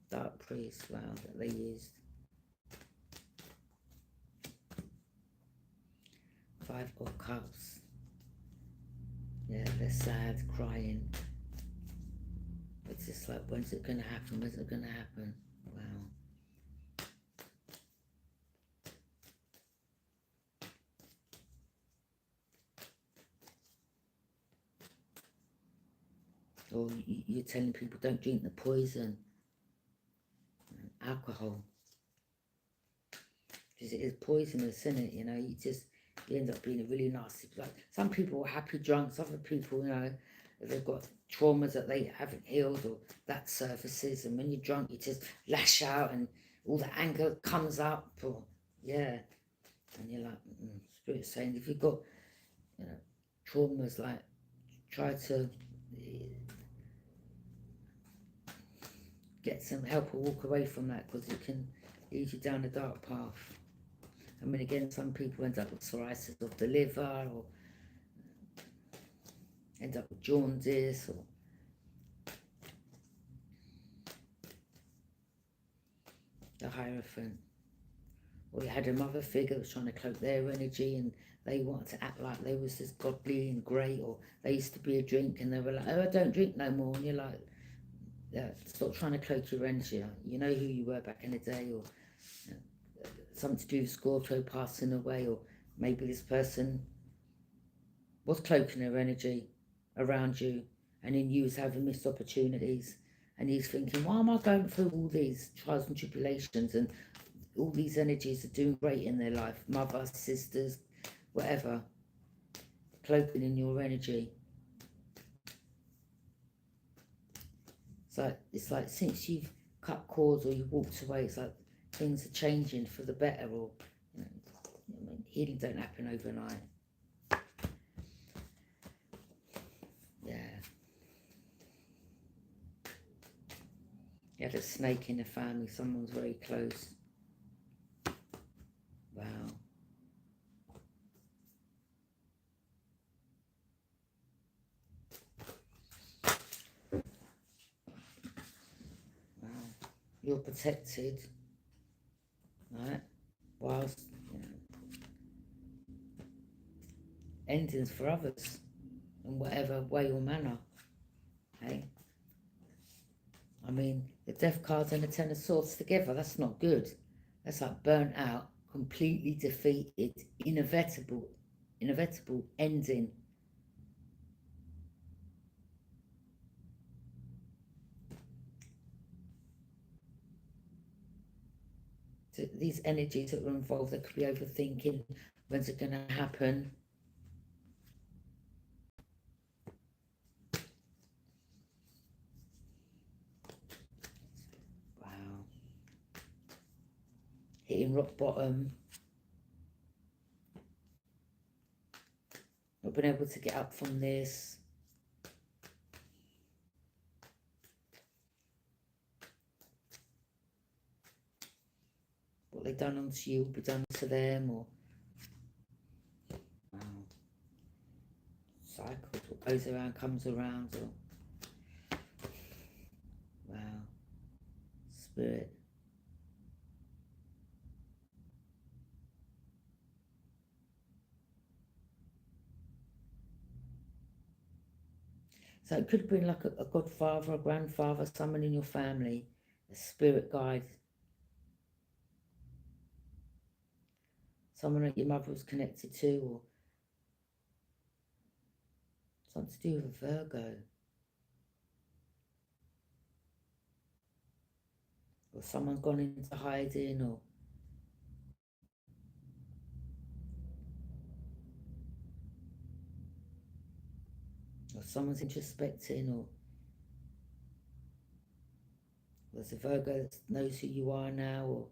dark priest, wow, that they used. 5 of Cups. Yeah, they're sad, crying. It's just like, when's it going to happen? When's it going to happen? Wow. Or you're telling people don't drink the poison. Alcohol. Because it is poisonous, isn't it? You know, you end up being a really nasty, like, some people are happy drunks, other people, you know, they've got traumas that they haven't healed, or that surfaces, and when you're drunk you just lash out and all the anger comes up, or yeah, and you're like, Spirit's saying, if you've got, you know, traumas, like, try to get some help or walk away from that, because it can lead you down a dark path. I mean, again, some people end up with psoriasis of the liver, or end up with jaundice, or the Hierophant. Or you had a mother figure that was trying to cloak their energy, and they wanted to act like they was this godly and great, or they used to be a drink and they were like, oh, I don't drink no more, and you're like, yeah, stop trying to cloak your energy. You know who you were back in the day, or you know, something to do with Scorpio passing away, or maybe this person was cloaking her energy around you, and then you was having missed opportunities, and he's thinking, why am I going through all these trials and tribulations, and all these energies are doing great in their life, mother, sisters, whatever, cloaking in your energy. So it's like since you've cut cords or you've walked away, it's like things are changing for the better, or you know, I mean, healing don't happen overnight. Yeah. You had a snake in the family, someone's very close. Wow. Wow. You're protected, right? Whilst, you know, endings for others in whatever way or manner. Hey? I mean, the Death card and the Ten of Swords together, that's not good. That's like burnt out, completely defeated, inevitable ending. So these energies that are involved, that could be overthinking, when's it going to happen? Wow. Hitting rock bottom. Not been able to get up from this. What they've done onto you will be done to them, or wow. Cycles, what goes around comes around, or wow. Spirit. So it could have been like a godfather, a grandfather, someone in your family, a spirit guide, someone that your mother was connected to, or Something to do with a Virgo. Or someone's gone into hiding, or someone's introspecting, or there's a Virgo that knows who you are now, or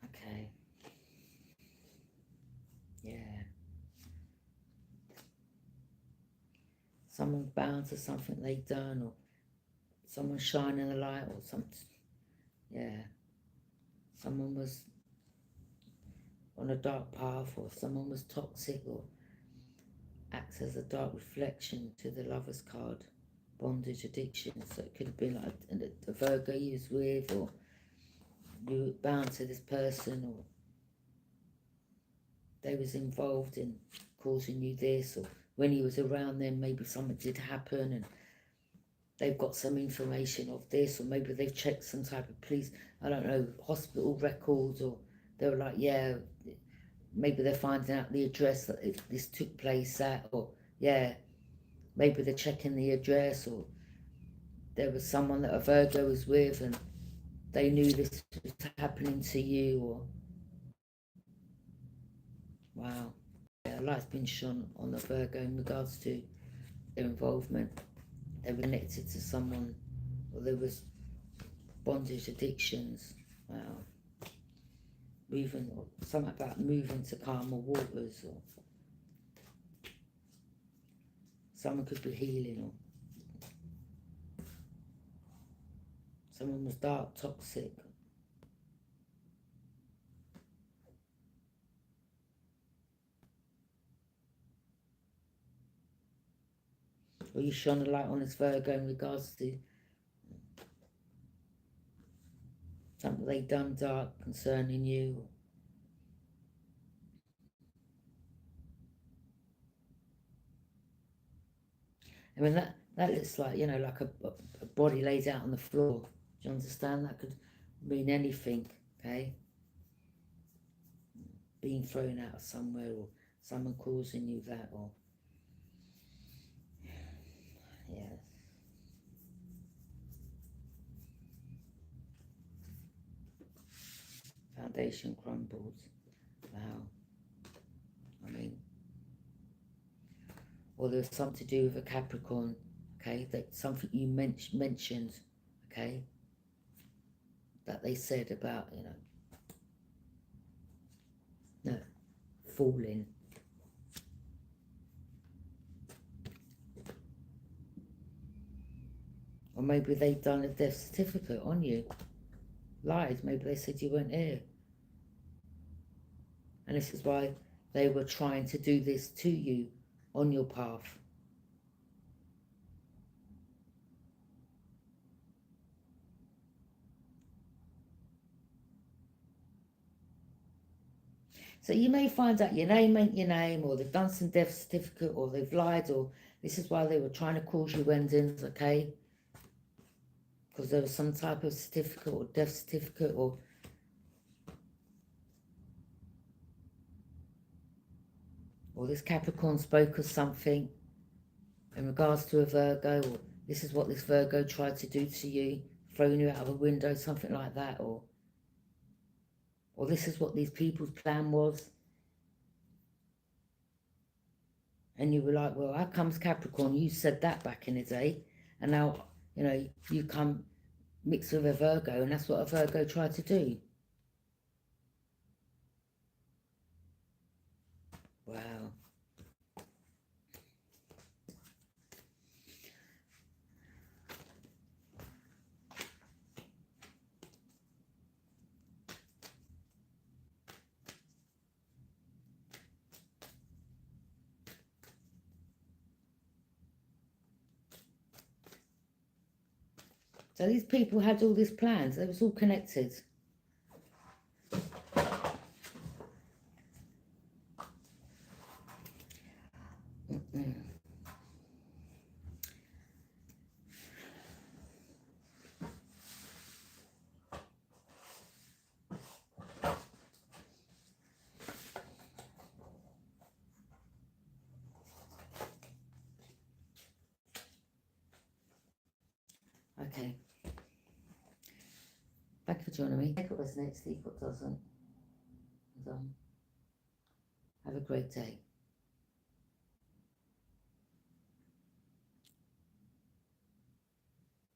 okay. Yeah. Someone's bound to something they've done, or someone's shining a light, or something. Yeah. Someone was on a dark path, or someone was toxic, or acts as a dark reflection to the Lover's card. Bondage, addiction. So it could have been like a Virgo you was with, or you were bound to this person, or they was involved in causing you this, or when you was around them maybe something did happen and they've got some information of this, or maybe they've checked some type of police, I don't know, hospital records, or they were like, yeah, maybe they're finding out the address that this took place at, or yeah, maybe they're checking the address, or there was someone that a Virgo was with and they knew this was happening to you, or wow. Yeah, light's been shone on the Virgo in regards to their involvement. They were connected to someone, or there was bondage, addictions. Wow. Moving, or something about moving to calmer waters, or someone could be healing, or someone was dark, toxic. Or you shone a light on this Virgo in regards to something they done dark concerning you. I mean, that looks like, you know, like a body laid out on the floor. Do you understand? That could mean anything, okay? Being thrown out somewhere, or someone causing you that, or yeah. Foundation crumbled. Wow. I mean, or there's something to do with a Capricorn, okay? That something you mentioned, okay? That they said about, you know, no, falling. Or maybe they've done a death certificate on you. Lied. Maybe they said you weren't here. And this is why they were trying to do this to you on your path. So you may find out your name ain't your name, or they've done some death certificate, or they've lied, or this is why they were trying to cause you endings, okay? Because there was some type of certificate or death certificate, or this Capricorn spoke of something in regards to a Virgo, or this is what this Virgo tried to do to you, throwing you out of a window, something like that, or this is what these people's plan was. And you were like, well, how comes Capricorn, you said that back in the day, and now, you know, you come mixed with a Virgo, and that's what a Virgo tried to do. Wow. So these people had all these plans. They was all connected. Okay. Thank you for joining me. Take what resonates, leave what doesn't. And, have a great day.